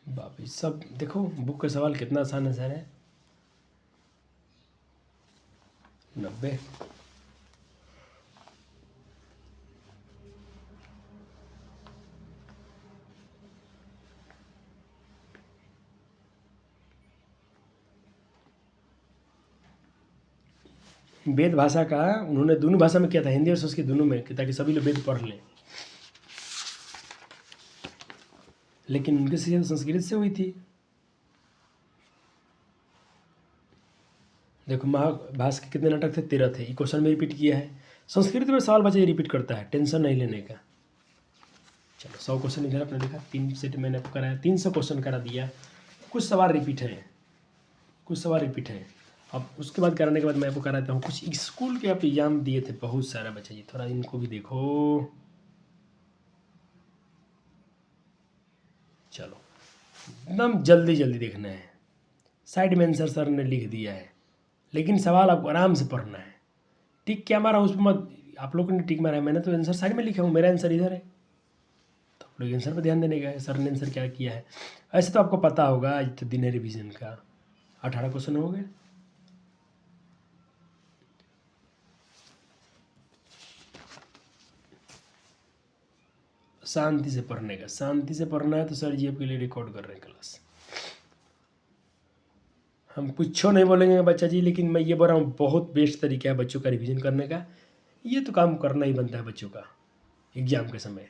बाप रे, सब देखो बुक का सवाल कितना आसान है। 90। वेद भाषा का उन्होंने दोनों भाषा में किया था, हिंदी और संस्कृत दोनों में, ताकि सभी लोग वेद पढ़ लें, लेकिन उनकी शिक्षा संस्कृत से हुई थी। देखो महाभाष के कितने नाटक थे, 13 थे, क्वेश्चन में रिपीट किया है। संस्कृत में सवाल बच्चे रिपीट करता है, टेंशन नहीं लेने का। चलो 100 क्वेश्चन इधर आपने देखा, 3 सेट मैंने आपको कराया, 300 क्वेश्चन करा दिया। कुछ सवाल रिपीट है, अब उसके बाद कराने के बाद मैं आपको कराता हूँ कुछ स्कूल के आप एग्जाम दिए थे बहुत सारा बच्चा जी, थोड़ा इनको भी देखो। चलो एकदम जल्दी देखना है, साइड में आंसर सर ने लिख दिया है, लेकिन सवाल आपको आराम से पढ़ना है। टिक क्या मारा उसमें मत, आप लोगों ने टिक मारा है, मैंने तो आंसर साइड में लिखा हूँ, मेरा आंसर इधर है, तो आप लोग आंसर पर ध्यान देने का है, सर ने आंसर क्या किया है। ऐसे तो आपको पता होगा, आज तो दिन है रिविजन का, 18 क्वेश्चन हो गए। शांति से पढ़ने का, शांति से पढ़ना है तो सर जी आपके लिए रिकॉर्ड कर रहे हैं क्लास। हम कुछ नहीं बोलेंगे बच्चा जी, लेकिन मैं ये बोल रहा हूँ बहुत बेस्ट तरीका है बच्चों का रिवीजन करने का, ये तो काम करना ही बनता है बच्चों का एग्जाम के समय।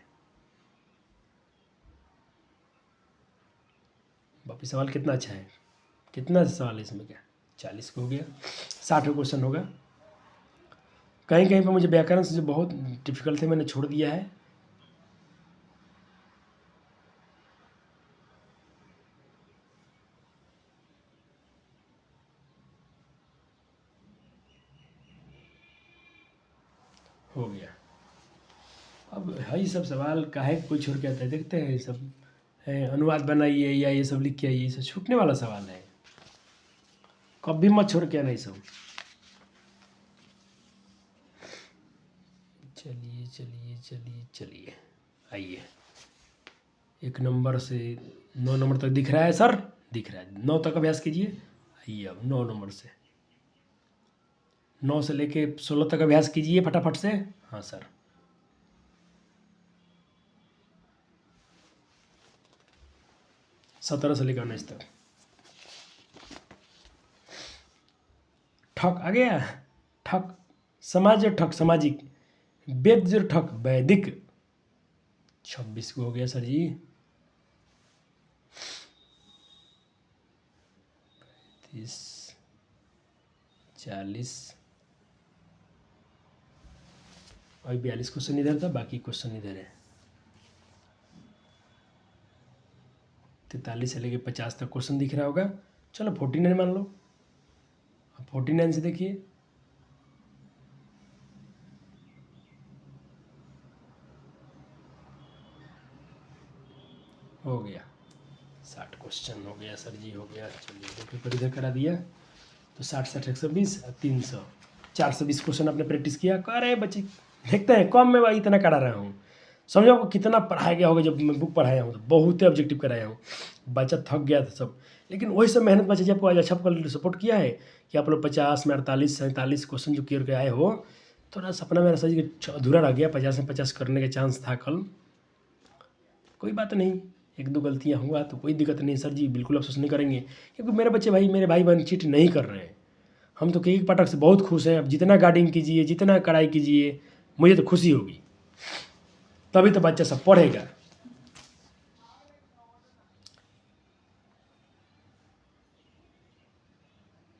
बाकी सवाल कितना अच्छा है, कितना सवाल है इसमें, क्या 40 को हो गया, 60 क्वेश्चन होगा। कहीं पर मुझे व्याकरण से जो बहुत डिफिकल्ट थे मैंने छोड़ दिया है। हो गया। अब है ये सब सवाल काहे कोई छोड़ के आता है, देखते हैं ये सब है, अनुवाद बनाइए या ये सब लिख के आइए, ये सब छूटने वाला सवाल है, कभी मत छोड़ के आना ये सब। चलिए आइए, 1 नंबर से 9 नंबर तक दिख रहा है सर, दिख रहा है, 9 तक अभ्यास कीजिए। आइए अब 9 नंबर से, 9 से लेके 16 तक अभ्यास कीजिए फटाफट से। हाँ सर, सत्रह से लेकर 19 तक। ठक आ गया, ठक समाज और ठक सामाजिक, वेद जो ठक वैदिक, 26 को हो गया सर जी। 30 40 और 42 क्वेश्चन इधर था, बाकी क्वेश्चन इधर है। 43 से लेके 50 तक क्वेश्चन दिख रहा होगा। चलो 49 मान लो, अब 49 से देखिए, हो गया 60 क्वेश्चन हो गया सर जी, हो गया। चलिए दो पेपर इधर करा दिया, तो 60 60 120 300 420 क्वेश्चन आपने प्रैक्टिस किया। कह रहे बच्चे देखते हैं कम में भाई इतना करा रहा हूँ, समझो आपको कितना पढ़ाया गया होगा। जब मैं बुक पढ़ाया हूँ तो बहुत ही ऑब्जेक्टिव कराया हूँ, बच्चा थक गया था सब, लेकिन वही सब मेहनत बच्चे जब आपको आज अच्छा सपोर्ट किया है कि आप लोग 50 में 48 47 क्वेश्चन जो क्लियर के आए हो, थोड़ा सपना मेरा सर जी अधूरा रह गया, 50 में 50 करने का चांस था कल। कोई बात नहीं, एक दो गलतियाँ हुआ तो कोई दिक्कत नहीं सर जी, बिल्कुल अफसोस नहीं करेंगे, क्योंकि मेरे बच्चे भाई, मेरे भाई बहन चीट नहीं कर रहे हैं। हम तो केक पाठक से बहुत खुश हैं। अब जितना गार्डिंग कीजिए, जितना कड़ाई कीजिए, मुझे तो खुशी होगी, तभी तो बच्चा सब पढ़ेगा।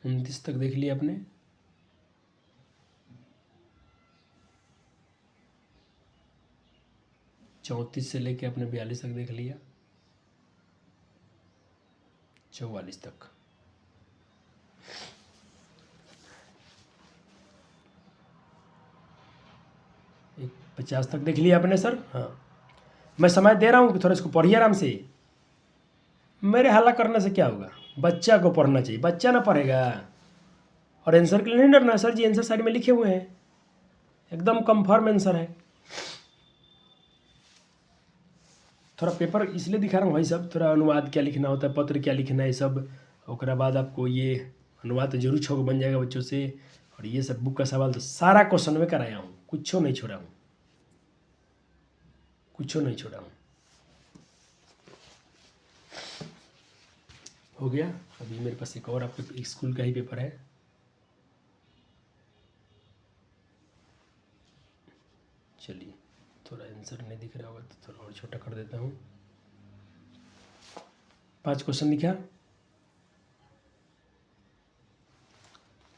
उनतीस तक देख लिया आपने, चौंतीस से लेके अपने 42 तक देख लिया, 44 तक। एक 50 तक देख लिया आपने सर। हाँ, मैं समय दे रहा हूँ कि थोड़ा इसको पढ़िए आराम से। मेरे हल्ला करने से क्या होगा, बच्चा को पढ़ना चाहिए, बच्चा ना पढ़ेगा। और आंसर के लिए नहीं डरना सर जी, आंसर साइड में लिखे हुए हैं, एकदम कंफर्म आंसर है। थोड़ा पेपर इसलिए दिखा रहा हूँ भाई साहब, थोड़ा अनुवाद क्या लिखना होता है, पत्र क्या लिखना है, सब। और बाद आपको ये अनुवाद तो जरूर छोड़ बन जाएगा बच्चों से। और ये सब बुक का सवाल तो सारा क्वेश्चन में कराया हूँ, कुछ नहीं छोड़ा हूँ, कुछ नहीं छोड़ा हूँ। हो गया। अभी मेरे पास एक और आपके स्कूल का ही पेपर है। चलिए, थोड़ा आंसर नहीं दिख रहा होगा तो थोड़ा और छोटा कर देता हूँ। 5 क्वेश्चन लिखा,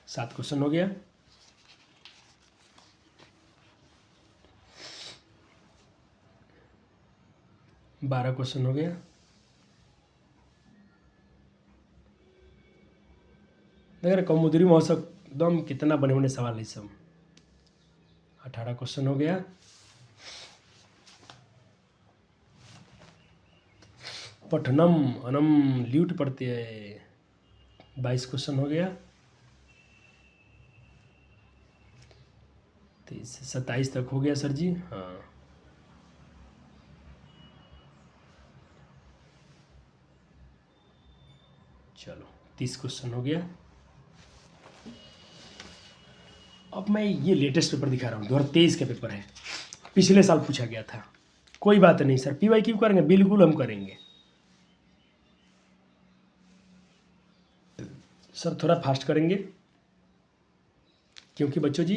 7 क्वेश्चन हो गया। बारह क्वेश्चन हो गया। देख रहे कौमुदी महोत्सव एकदम कितना बने बने सवाल है सब। 18 क्वेश्चन हो गया। पठनम अनम ल्यूट पढ़ते हैं, 22 क्वेश्चन हो गया। 23 से 27 तक हो गया सर जी। हाँ, चलो 30 क्वेश्चन हो गया। अब मैं ये लेटेस्ट पेपर दिखा रहा हूँ, 2023 का पेपर है, पिछले साल पूछा गया था। कोई बात नहीं सर, PYQ करेंगे, बिल्कुल हम करेंगे सर, थोड़ा फास्ट करेंगे, क्योंकि बच्चों जी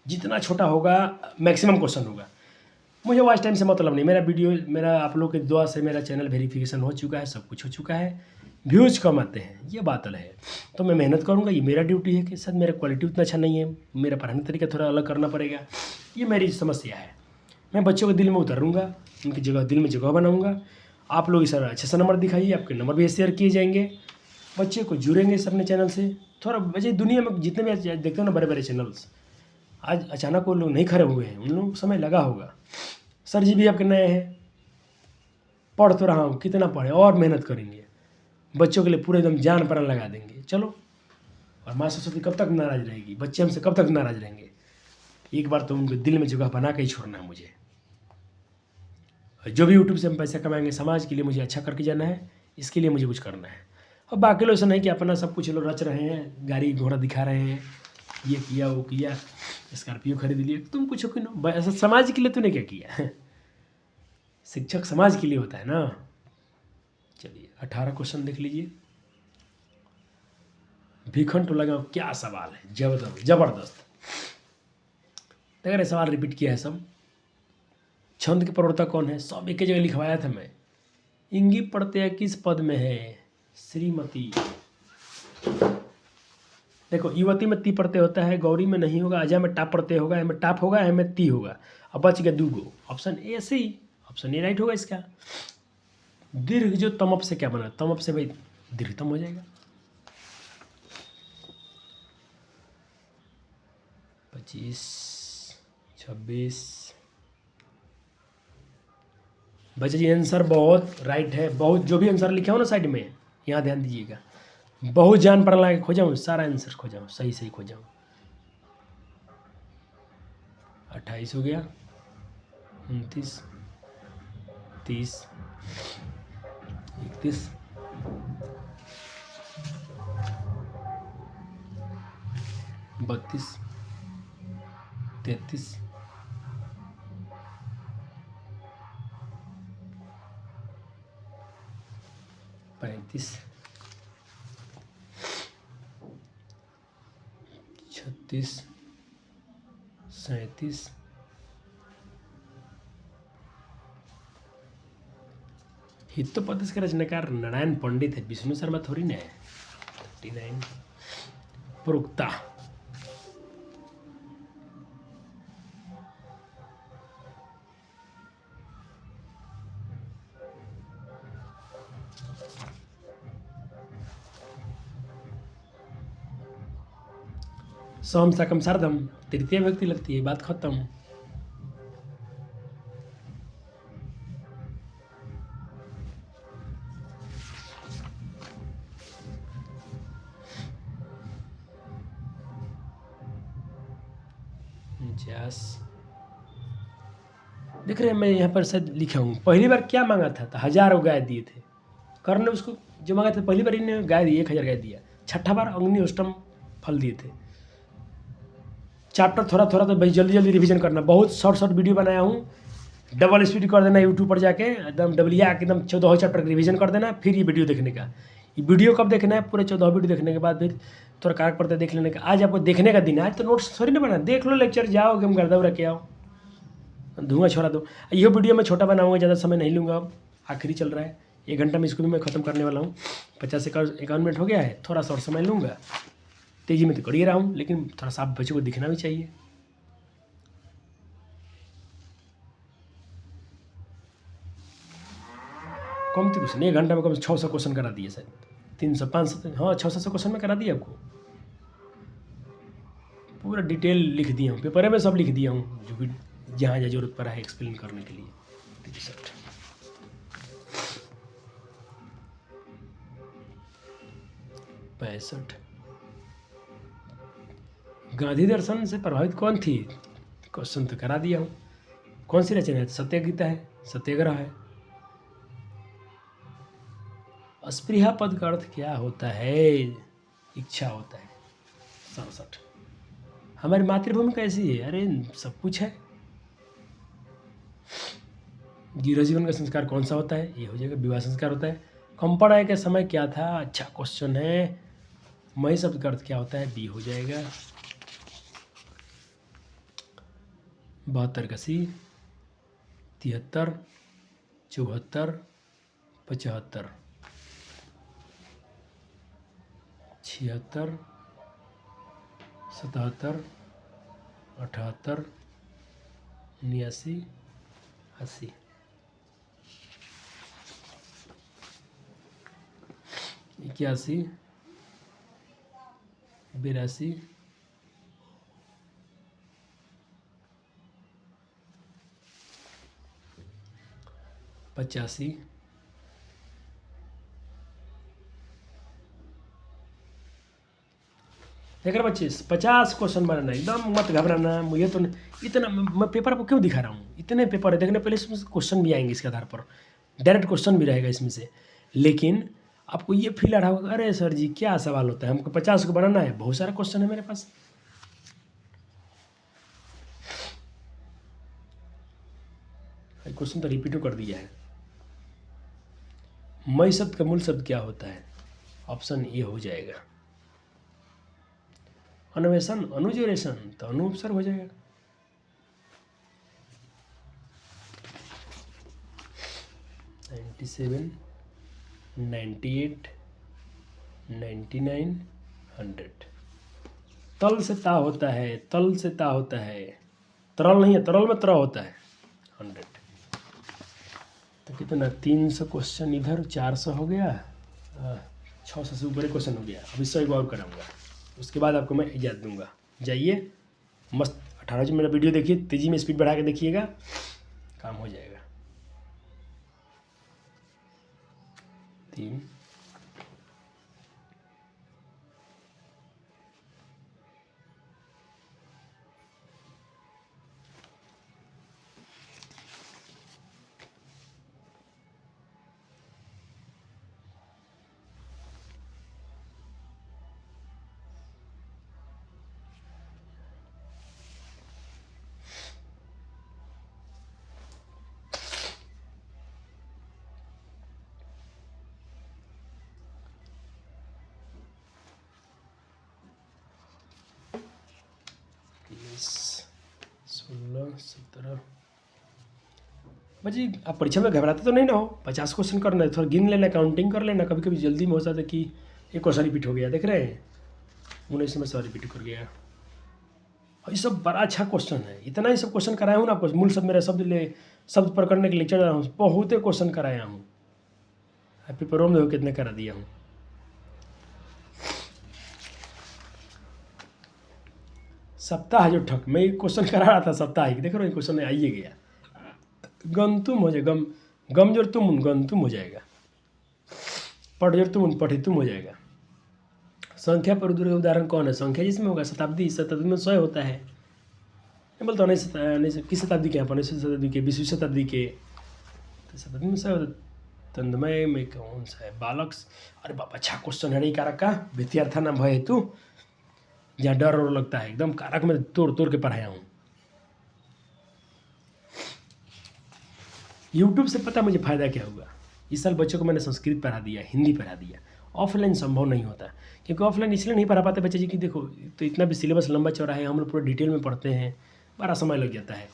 जितना छोटा होगा मैक्सिमम क्वेश्चन होगा। मुझे वॉच टाइम से मतलब नहीं, मेरा वीडियो, मेरा आप लोग की दुआ से मेरा चैनल वेरिफिकेशन हो चुका है, सब कुछ हो चुका है, व्यूज कम आते हैं, ये बात अलग है। तो मैं मेहनत करूँगा, ये मेरा ड्यूटी है कि सर मेरा क्वालिटी उतना अच्छा नहीं है, मेरा पढ़ाने का तरीका थोड़ा अलग करना पड़ेगा, ये मेरी समस्या है। मैं बच्चों के दिल में उतरूँगा, उनकी जगह दिल में जगह बनाऊँगा। आप लोग सर अच्छे से नंबर दिखाइए, आपके नंबर भी शेयर किए जाएंगे, बच्चे को जुड़ेंगे सब अपने चैनल से। थोड़ा वैसे दुनिया में जितने भी देखते हो ना बड़े बड़े चैनल्स, आज अचानक वो लोग नहीं खड़े हुए हैं, उन लोगों को समय लगा होगा। सर जी भी आपके नए हैं, पढ़ तो रहा हूँ, कितना पढ़े और मेहनत करेंगे, बच्चों के लिए पूरे एकदम जान प्राण लगा देंगे। चलो, और माँ सरस्वती कब तक नाराज़ रहेगी, बच्चे हमसे कब तक नाराज़ रहेंगे। एक बार तो उनके दिल में जगह बना के ही छोड़ना है मुझे। जो भी यूट्यूब से हम पैसा कमाएंगे, समाज के लिए मुझे अच्छा करके जाना है, इसके लिए मुझे कुछ करना है। और बाकी लोग ऐसा नहीं कि अपना सब कुछ लोग रच रहे हैं, गाड़ी घोड़ा दिखा रहे हैं, ये किया वो किया, स्कॉर्पियो खरीद लिए, तुम कुछ क्यों, ऐसा समाज के लिए तूने क्या किया। शिक्षक समाज के लिए होता है ना। चलिए 18 क्वेश्चन देख लीजिए। भीखन टोला गाँव, क्या सवाल है, जबरदस्त जबरदस्त। देख रहे सवाल रिपीट किया है सब। छंद के प्रवर्तक कौन है, सब एक ही जगह लिखवाया था मैं। इंगी प्रत्यय किस पद में है, श्रीमती। देखो युवती में ती प्रत्यय होता है, गौरी में नहीं होगा, अजय में टाप प्रत्यय होगा, में टाप होगा, में ती होगा। अब बच गया दूगो, ऑप्शन ए सही, ऑप्शन ए राइट होगा इसका। दीर्घ जो तमप से क्या बना, तमप से भाई दीर्घतम हो जाएगा। 25 26 बच्चे जी आंसर बहुत राइट है, बहुत जो भी आंसर लिखे हो ना साइड में, यहाँ ध्यान दीजिएगा, बहुत जान पर लगा के खोजा हूँ, सारा आंसर खोजा हूँ, सही सही खोजा हूँ। 28 हो गया, 29 30 31 32 33, 35, 36, 37, हितोपदेश के रचनाकार नारायण पंडित है, विष्णु शर्मा थोड़ी ना है। 39, प्रोक्ता, सोम सकम सार्धम, तृतीय व्यक्ति लगती है, बात खत्म। देख रहे हैं, मैं यहाँ पर शायद लिखा हूँ, पहली बार क्या मांगा था, तो 1000 गाय दिए थे। कर्ण ने उसको जो मांगा था पहली बार इन्हें गाय दी, 1000 गाय दिया। छठा बार अग्नि अष्टम फल दिए थे। चैप्टर थोड़ा थोड़ा तो भाई जल्दी जल्दी रिवीजन करना। बहुत शॉर्ट वीडियो बनाया हूँ, डबल स्पीड कर देना यूट्यूब पर जाके, एकदम डबलिया के एकदम 14 चैप्टर का रिवीजन कर देना, फिर ये वीडियो देखने का। ये वीडियो कब देखना है, पूरे 14 वीडियो देखने के बाद फिर थोड़ा कारक पड़ता देख लेने का। आज आपको देखने का दिन है, आज तो नोट्स थोड़ी ना बना, देख लो लेक्चर, जाओ गेम गर्दा रख के आओ, धुआं छोड़ा दो। ये वीडियो मैं छोटा बनाऊंगा, ज़्यादा समय नहीं लूँगा, अब आखिरी चल रहा है, 1 घंटा में इसको भी मैं ख़त्म करने वाला हूँ। 50-51 मिनट हो गया है, थोड़ा सा और समय लूँगा। तेज़ी में तो कर ही रहा हूँ, लेकिन थोड़ा सा आप बच्चों को दिखना भी चाहिए। कम थी क्वेश्चन, 1 घंटा में कम से 600 क्वेश्चन करा दिए शायद, 300-500, हाँ 600 क्वेश्चन में करा दिया आपको। पूरा डिटेल लिख दिया हूँ, पेपर में सब लिख दिया हूँ, जो भी जहाँ जहाँ जरूरत पड़ा है एक्सप्लेन करने के लिए। 63, 65। गांधी दर्शन से प्रभावित कौन थी, क्वेश्चन तो करा दिया हूँ। कौन सी रचना है, सत्याग्रह है, सत्याग्रह है। अस्पृहा पद का अर्थ क्या होता है, इच्छा होता है। 67, हमारी मातृभूमि कैसी है, अरे सब कुछ है। गृह जीवन का संस्कार कौन सा होता है, ये हो जाएगा, विवाह संस्कार होता है। कंपन आय का समय क्या था, अच्छा क्वेश्चन है। मई शब्द का अर्थ क्या होता है, बी हो जाएगा। 72 का सी, 73, 74, 75, 76, 77, 78, 79, 80। 81, 82, 85, 25। 50 क्वेश्चन बनाना, एकदम मत घबराना। मुझे तो इतना, मैं पेपर आपको क्यों दिखा रहा हूँ, इतने पेपर है देखने, पहले इसमें क्वेश्चन भी आएंगे, इसके आधार पर डायरेक्ट क्वेश्चन भी रहेगा इसमें से। लेकिन आपको ये फील आ रहा होगा, अरे सर जी क्या सवाल होता है, हमको 50 को बनाना है, बहुत सारा क्वेश्चन है मेरे पास। क्वेश्चन तो रिपीट कर दिया है। मई शब्द का मूल शब्द क्या होता है, ऑप्शन ए हो जाएगा। अन्वेषण, अनुजोरेशन, तो अनुपसर्ग हो जाएगा। 97, 98, 99, 100। तल से ता होता है, तल से ता होता है, तरल नहीं है, तरल में त्र होता है। 100, तो कितना, 300 क्वेश्चन इधर, 400 हो गया, 600 से ऊपर क्वेश्चन हो गया। अब इससे एक और कराऊंगा, उसके बाद आपको मैं इजाज़त दूंगा। जाइए मस्त 18 जी मेरा वीडियो देखिए, तेज़ी में स्पीड बढ़ा के देखिएगा, काम हो जाएगा। 3, 17 भाजी। आप परीक्षा में घबराते तो नहीं ना हो? 50 क्वेश्चन करना है, थोड़ा गिन लेना, काउंटिंग कर लेना। कभी कभी जल्दी में हो जाता है कि एक क्वेश्चन रिपीट हो गया, देख रहे हैं 19 में 100 रिपीट कर गया। और ये सब बड़ा अच्छा क्वेश्चन है, इतना ही सब क्वेश्चन कराया हूँ ना आपको। मूल सब मेरा शब्द पकड़ने के लेक्चर रहा हूँ, बहुत क्वेश्चन कराया हूँ। पेपरों में देखो कितने करा दिया हूँ। सप्ताह जो ठक, मैं एक क्वेश्चन करा रहा था सप्ताहिक, देख रहे हो क्वेश्चन आइए गया। गंतुम हो जाएगा, गम जोर तुम गंतुम हो जाएगा, पढ़ जोर तुम पठितुम हो जाएगा। संख्या पर उदाहरण कौन है? संख्या जिसमें होगा शताब्दी, शताब्दी में 100 होता है। मैं बोलता हूँ नहीं, किस शताब्दी के यहाँ 19वीं शताब्दी के, 20वीं शताब्दी के, तो शताब्दी में 100 होता। तंदमय में कौन सा है? बालक। अरे बाबा अच्छा क्वेश्चन है, नहीं कारक का विद्यार्था नाम भय हेतु, जहाँ डर और लगता है एकदम कारक में तोड़ तोड़ के पढ़ाया हूँ। यूट्यूब से पता मुझे फ़ायदा क्या हुआ? इस साल बच्चों को मैंने संस्कृत पढ़ा दिया, हिंदी पढ़ा दिया। ऑफलाइन संभव नहीं होता, क्योंकि ऑफलाइन इसलिए नहीं पढ़ा पाते बच्चे जी कि देखो तो इतना भी सिलेबस लंबा चौड़ा है, हम लोग पूरा डिटेल में पढ़ते हैं, बड़ा समय लग जाता है।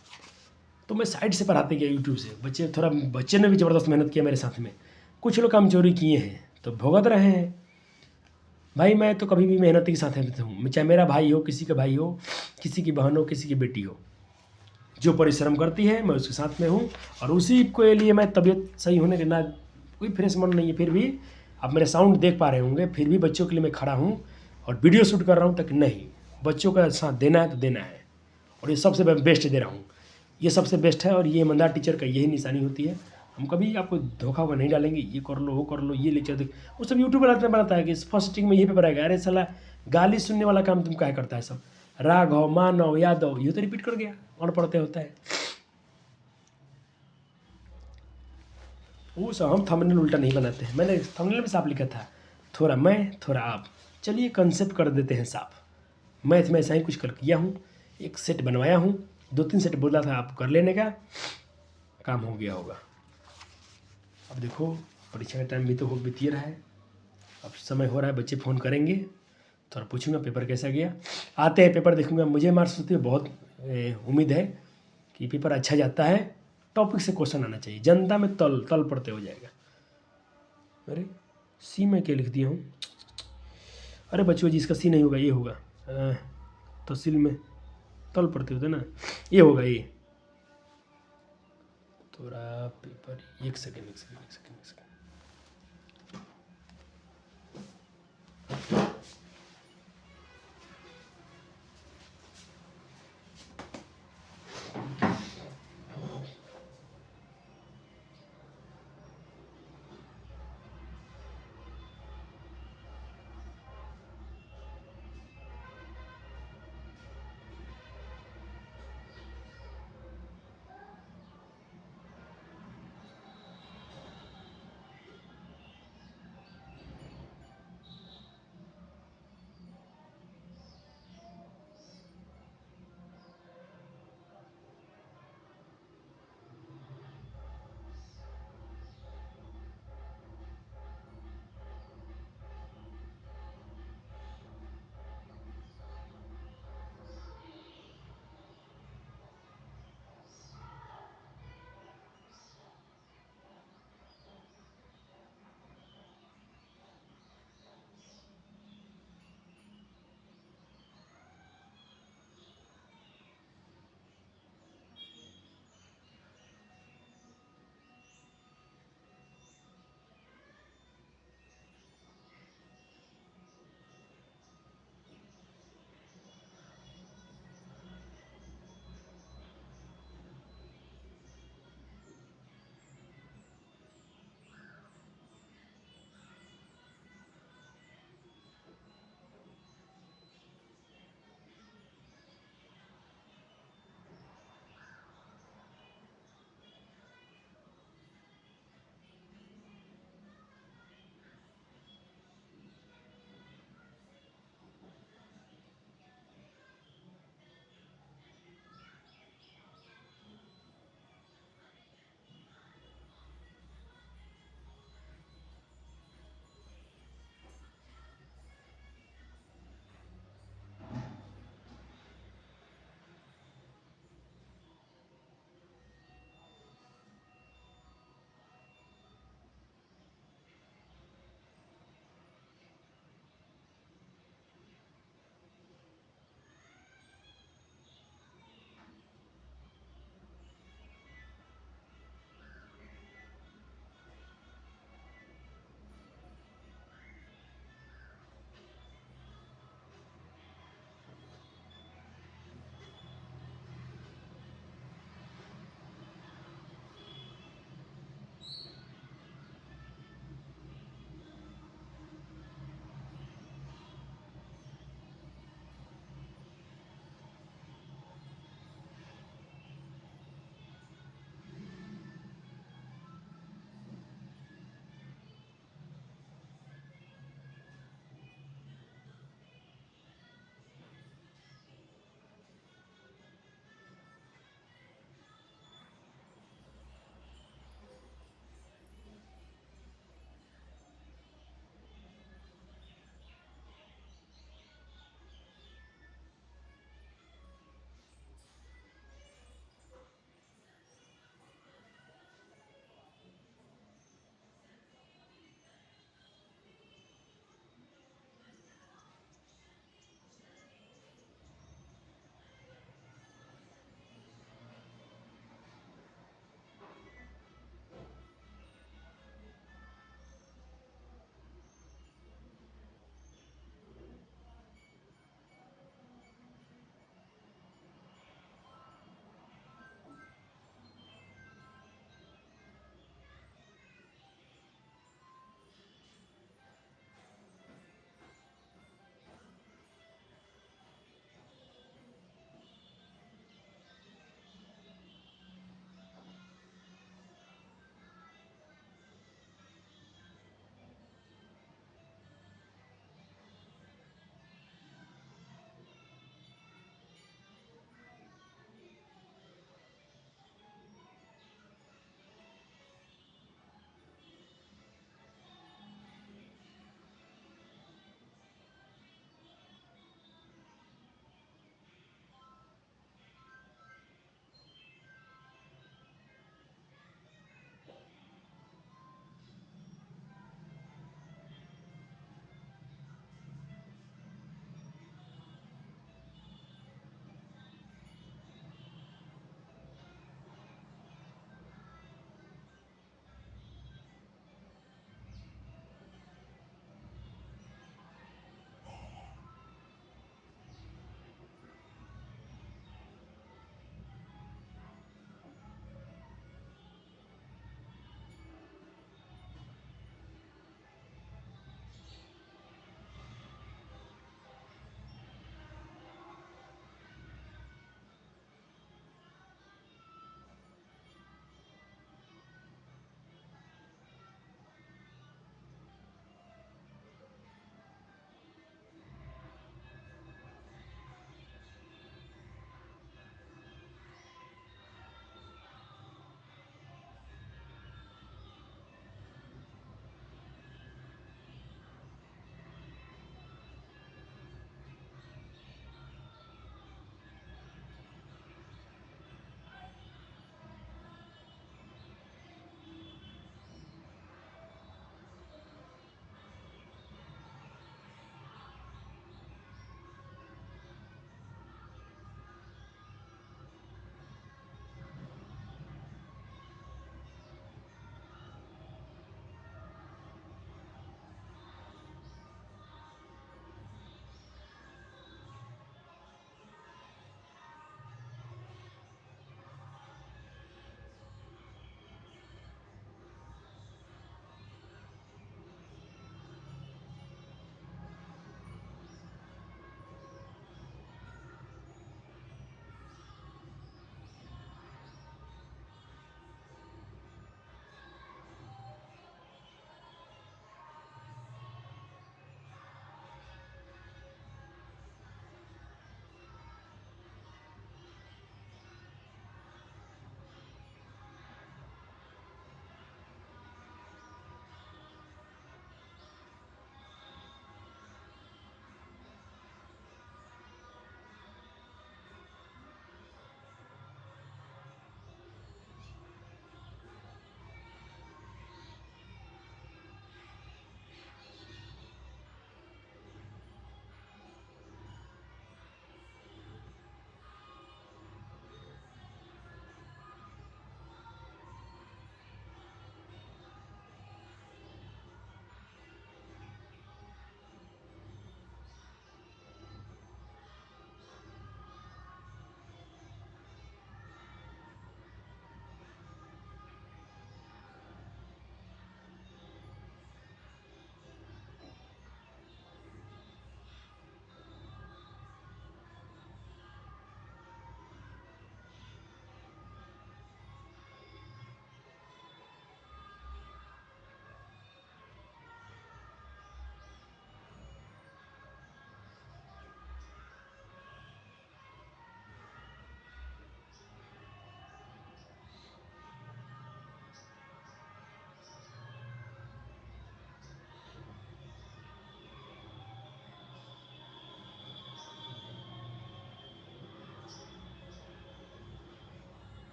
तो मैं साइड से पढ़ाते गया यूट्यूब से। बच्चे ने भी ज़बरदस्त मेहनत किया मेरे साथ में। कुछ लोग काम चोरी किए हैं तो भुगत रहे हैं। भाई मैं तो कभी भी मेहनत के साथ हूँ, चाहे मेरा भाई हो, किसी का भाई हो, किसी की बहन हो, किसी की बेटी हो, जो परिश्रम करती है मैं उसके साथ में हूँ। और उसी के लिए मैं तबीयत सही होने के ना कोई फ्रेश मन नहीं है, फिर भी आप मेरे साउंड देख पा रहे होंगे, फिर भी बच्चों के लिए मैं खड़ा हूँ और वीडियो शूट कर रहा हूँ तक नहीं, बच्चों का साथ देना है तो देना है। और ये सबसे बेस्ट दे रहा हूँ, ये सबसे बेस्ट है। और ये ईमानदार टीचर का यही निशानी होती है। हम कभी आपको धोखा हुआ नहीं डालेंगे, ये कर लो वो कर लो, ये लेक्चर देख, वो सब यूट्यूब बनाता है कि फर्स्ट स्टिंग में ये पेपर आएगा। अरे साला गाली सुनने वाला काम तुम क्या करता है? सब राघव, मानव, यादव, ये तो रिपीट कर गया और पढ़ते होता है। वो सब हम थंबनेल उल्टा नहीं बनाते हैं। मैंने थंबनेल में साफ लिखा था, थोड़ा मैं थोड़ा आप, चलिए कंसेप्ट कर देते हैं साफ। मैथ में ऐसा ही कुछ कर किया हूँ, एक सेट बनवाया हूँ, 2-3 सेट बोला था आप कर लेने का, काम हो गया होगा। अब देखो परीक्षा का टाइम भी तो हो बीत रहा है, अब समय हो रहा है, बच्चे फ़ोन करेंगे, थोड़ा पूछूंगा पेपर कैसा गया। आते हैं पेपर देखूंगा, मुझे मार्क्स होते बहुत उम्मीद है कि पेपर अच्छा जाता है। टॉपिक से क्वेश्चन आना चाहिए, जनता में तल तल पड़ते हो जाएगा। अरे सी में क्या लिख दिया हूँ? अरे बच्चों जी इसका सी नहीं होगा, ये होगा तहसील में तल पड़ते होते ना, ये होगा ये। थोड़ा पेपर एक सेकेंड।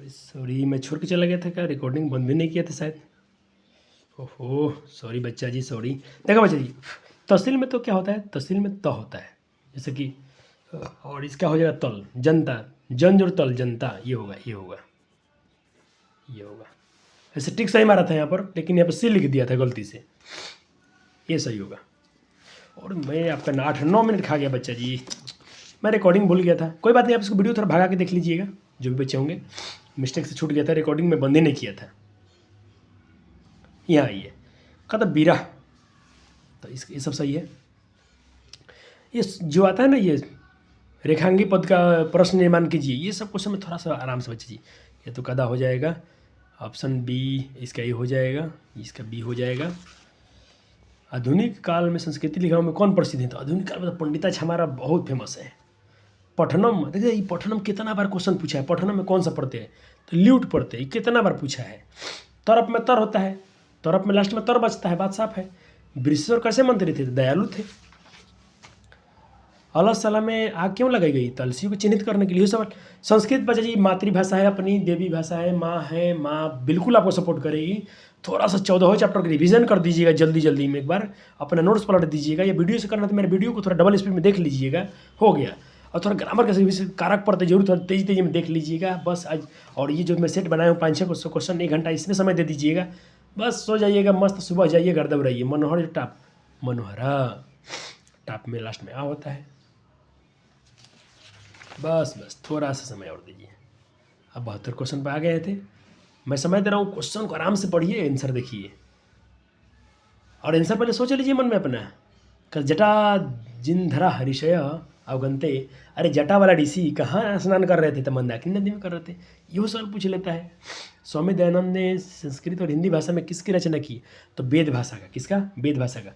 सॉरी, मैं छोड़ के चला गया था क्या? रिकॉर्डिंग बंद भी नहीं किया था शायद। ओहो सॉरी बच्चा जी, सॉरी। देखो बच्चा जी, तहसील में तो क्या होता है, तहसील में त होता है, जैसे कि और इसका हो जाएगा तल, जनता, जन जोड़ तल, जनता, ये होगा, ये होगा, ये होगा। ऐसे टिक सही मारा था यहाँ पर, लेकिन यहाँ पर सी लिख दिया था गलती से, ये सही होगा। और मैं आपका 8-9 मिनट खा गया बच्चा जी, मैं रिकॉर्डिंग भूल गया था। कोई बात नहीं, आप इसको वीडियो थोड़ा भगा के देख लीजिएगा, जो भी बच्चे होंगे। मिस्टेक से छूट गया था, रिकॉर्डिंग में बंद ही नहीं किया था। यहाँ आइए, कदम बीरा, तो इस ये सब सही है। ये जो आता है ना, ये रेखांगी पद का प्रश्न निर्माण कीजिए, ये सब क्वेश्चन में थोड़ा सा आराम से बच्चे जी। ये तो कदा हो जाएगा, ऑप्शन बी इसका ए हो जाएगा, इसका बी हो जाएगा। आधुनिक काल में संस्कृति लिखाओं में कौन प्रसिद्ध है? तो आधुनिक काल में तो पंडिताक्ष हमारा बहुत फेमस है। पठनम, देखिए ये पठनम कितना बार क्वेश्चन पूछा है। पठनम में कौन सा पढ़ते हैं? तो ल्यूट पढ़ते हैं, कितना बार पूछा है। तरप में तर होता है, तरप में लास्ट में तर बचता है, बात साफ है। वृषेश्वर कैसे मंत्री थे? दयालु थे। अलग में आग क्यों लगाई गई? तलसियों को चिन्हित करने के लिए। सवाल संस्कृत बच्चा जी मातृभाषा है, अपनी देवी भाषा है, माँ बिल्कुल आपको सपोर्ट करेगी। थोड़ा सा 14वें चैप्टर का रिवीजन कर दीजिएगा जल्दी में, एक बार अपना नोट्स पलट दीजिएगा। ये वीडियो से करना तो मेरे वीडियो को थोड़ा डबल स्पीड में देख लीजिएगा, हो गया। और थोड़ा ग्रामर का कारक पढ़ते जरूर थोड़ा तेजी में देख लीजिएगा बस आज। और ये जो मैं सेट बनाया हूँ 5-6 क्वेश्चन, 1 घंटा इसमें समय दे दीजिएगा, बस सो जाइएगा मस्त। सुबह जाइए घर दौड़ाइए। मनोहर टाप, मनोहरा टाप में लास्ट में आ होता है। बस थोड़ा सा समय और दीजिए। अब 72 क्वेश्चन पर आ गए थे। मैं समय दे रहा हूँ, क्वेश्चन को आराम से पढ़िए, आंसर देखिए। और आंसर पहले सोच लीजिए मन में अपना। कल जटा जिनधरा हरिशय अवगंते, अरे जटा वाला ऋषि कहाँ स्नान कर रहे थे? तो मंदाकिनी नदी में कर रहे थे। यही सवाल पूछ लेता है। स्वामी दयानंद ने संस्कृत और हिंदी भाषा में किसकी रचना की? तो वेद भाषा का। किसका? वेद भाषा का।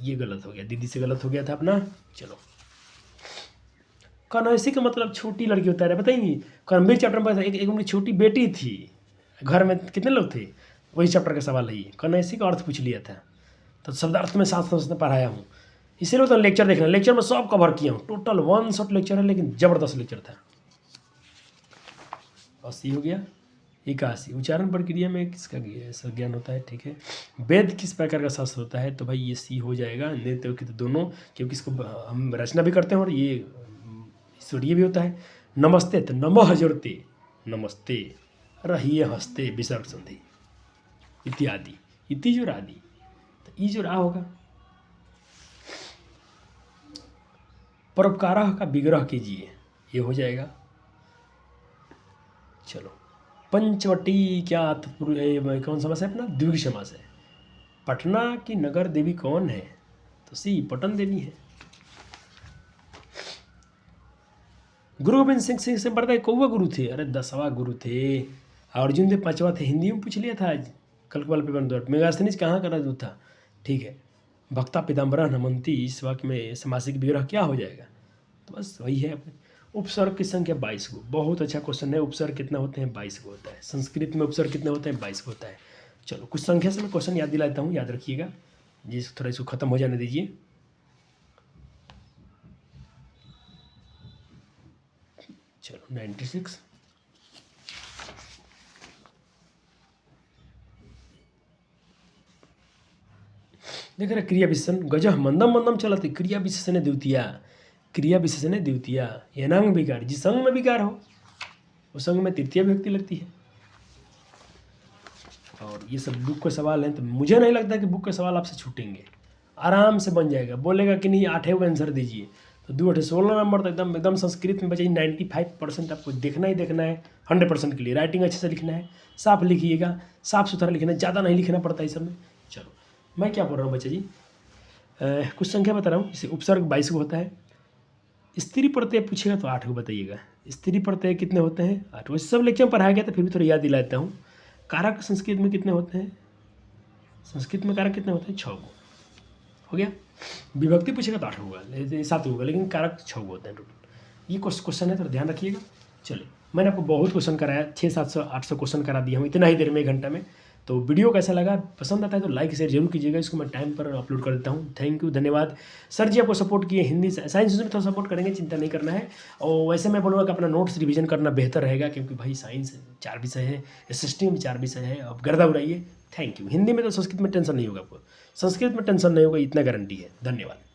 ये गलत हो गया, दीदी से गलत हो गया था अपना। चलो, कनौसी का मतलब छोटी लड़की होता है, बताइए। कर्मवीर चैप्टर में एक उनकी छोटी बेटी थी, घर में कितने लोग थे, वही चैप्टर का सवाल है ये। कनौसी का अर्थ पूछ लिया था, तो शब्दार्थ में साथ साथ पढ़ाया हूँ, इसीलिए तो लेक्चर देखना। लेक्चर में सब कवर किया हूँ, टोटल 1 शॉट लेक्चर है, लेकिन ज़बरदस्त लेक्चर था। 80 हो गया। 81 उच्चारण प्रक्रिया में किसका ज्ञान होता है? ठीक है। वेद किस प्रकार का शास्त्र होता है? तो भाई ये सी हो जाएगा। नृत्य की तो दोनों, क्योंकि इसको हम रचना भी करते हैं और ये ईश्वरीय भी होता है। नमस्ते तो नमः जुड़ते, नमस्ते रहिए हंसते, विसर्ग संधि इत्यादि, इति जो आदि, तो ई जो रा होगा। परोपकारः का विग्रह कीजिए, ये हो जाएगा। चलो, पंचवटी क्या कौन समास है अपना? द्विग समास है। पटना की नगर देवी कौन है? तो सी पटन देवी है। गुरु गोविंद सिंह से बढ़ता है कौवा गुरु थे? अरे 10वां गुरु थे। अर्जुन देव 5वां थे। हिंदी में पूछ लिया था आज, कल के वाले पेपर में। मेगास्थनीज कहाँ का राजदूत था? ठीक है। भक्ता पिताम्बरा नमंती, इस वाक्य में समासिक विग्रह क्या हो जाएगा? तो बस वही है अपने। उपसर्ग की संख्या 22 को, बहुत अच्छा क्वेश्चन है। उपसर्ग कितना होते हैं? 22 को होता है। संस्कृत में उपसर्ग कितने होते हैं? 22 को होता है। चलो कुछ संख्या से मैं क्वेश्चन याद दिलाता हूँ, याद रखिएगा, जिस थोड़ा इसको ख़त्म हो जाने दीजिए। चलो 96, देख रहे क्रिया विशेषण गजह मंदम मंदम चलती, क्रिया विशेषण द्वितीया, क्रिया विशेषण द्वितीया, यनांग विकार, जिस अंग में विकार हो उस अंग में तृतीय विभक्ति लगती है। और ये सब बुक के सवाल हैं, तो मुझे नहीं लगता कि बुक के सवाल आपसे छूटेंगे, आराम से बन जाएगा। बोलेगा कि नहीं 8 को आंसर दीजिए, तो 2 8 16 नंबर तो एकदम एकदम संस्कृत में बचे। 95% आपको देखना ही देखना है 100% के लिए। राइटिंग अच्छे से लिखना है, साफ लिखिएगा, साफ सुथरा लिखना है, ज़्यादा नहीं लिखना पड़ता इस समय। चलो मैं क्या बोल रहा हूँ बच्चे जी, कुछ संख्या बता रहा हूँ। जैसे उपसर्ग 22 को होता है। स्त्री प्रत्यय पूछेगा तो 8 को बताइएगा। स्त्री प्रत्यय कितने होते हैं? 8। वैसे सब लेक्चर में पढ़ाया गया, तो फिर भी थोड़ा याद दिलाता हूँ। कारक संस्कृत में कितने होते हैं? संस्कृत में कारक कितने होते हैं? 6 को। हो गया। विभक्ति पूछेगा तो 8 होगा, 7 होगा, लेकिन कारक 6 होते हैं टोटल। ये क्वेश्चन है, तो ध्यान रखिएगा। चलिए मैंने आपको बहुत क्वेश्चन कराया, 600 800 क्वेश्चन करा दिया हूँ इतना ही देर में, 1 घंटा में। तो वीडियो कैसा लगा, पसंद आता है तो लाइक शेयर जरूर कीजिएगा। इसको मैं टाइम पर अपलोड कर देता हूँ। थैंक यू, धन्यवाद। सर जी आपको सपोर्ट किए, हिंदी साइंस में थोड़ा सपोर्ट करेंगे, चिंता नहीं करना है। और वैसे मैं बोलूँगा कि अपना नोट्स रिवीजन करना बेहतर रहेगा, क्योंकि भाई साइंस 4 विषय है, SST में 4 विषय है, अब गर्दा उड़ाइए। Thank you. हिंदी में तो संस्कृत में टेंशन नहीं होगा आपको, संस्कृत में टेंशन नहीं होगा, इतना गारंटी है। धन्यवाद।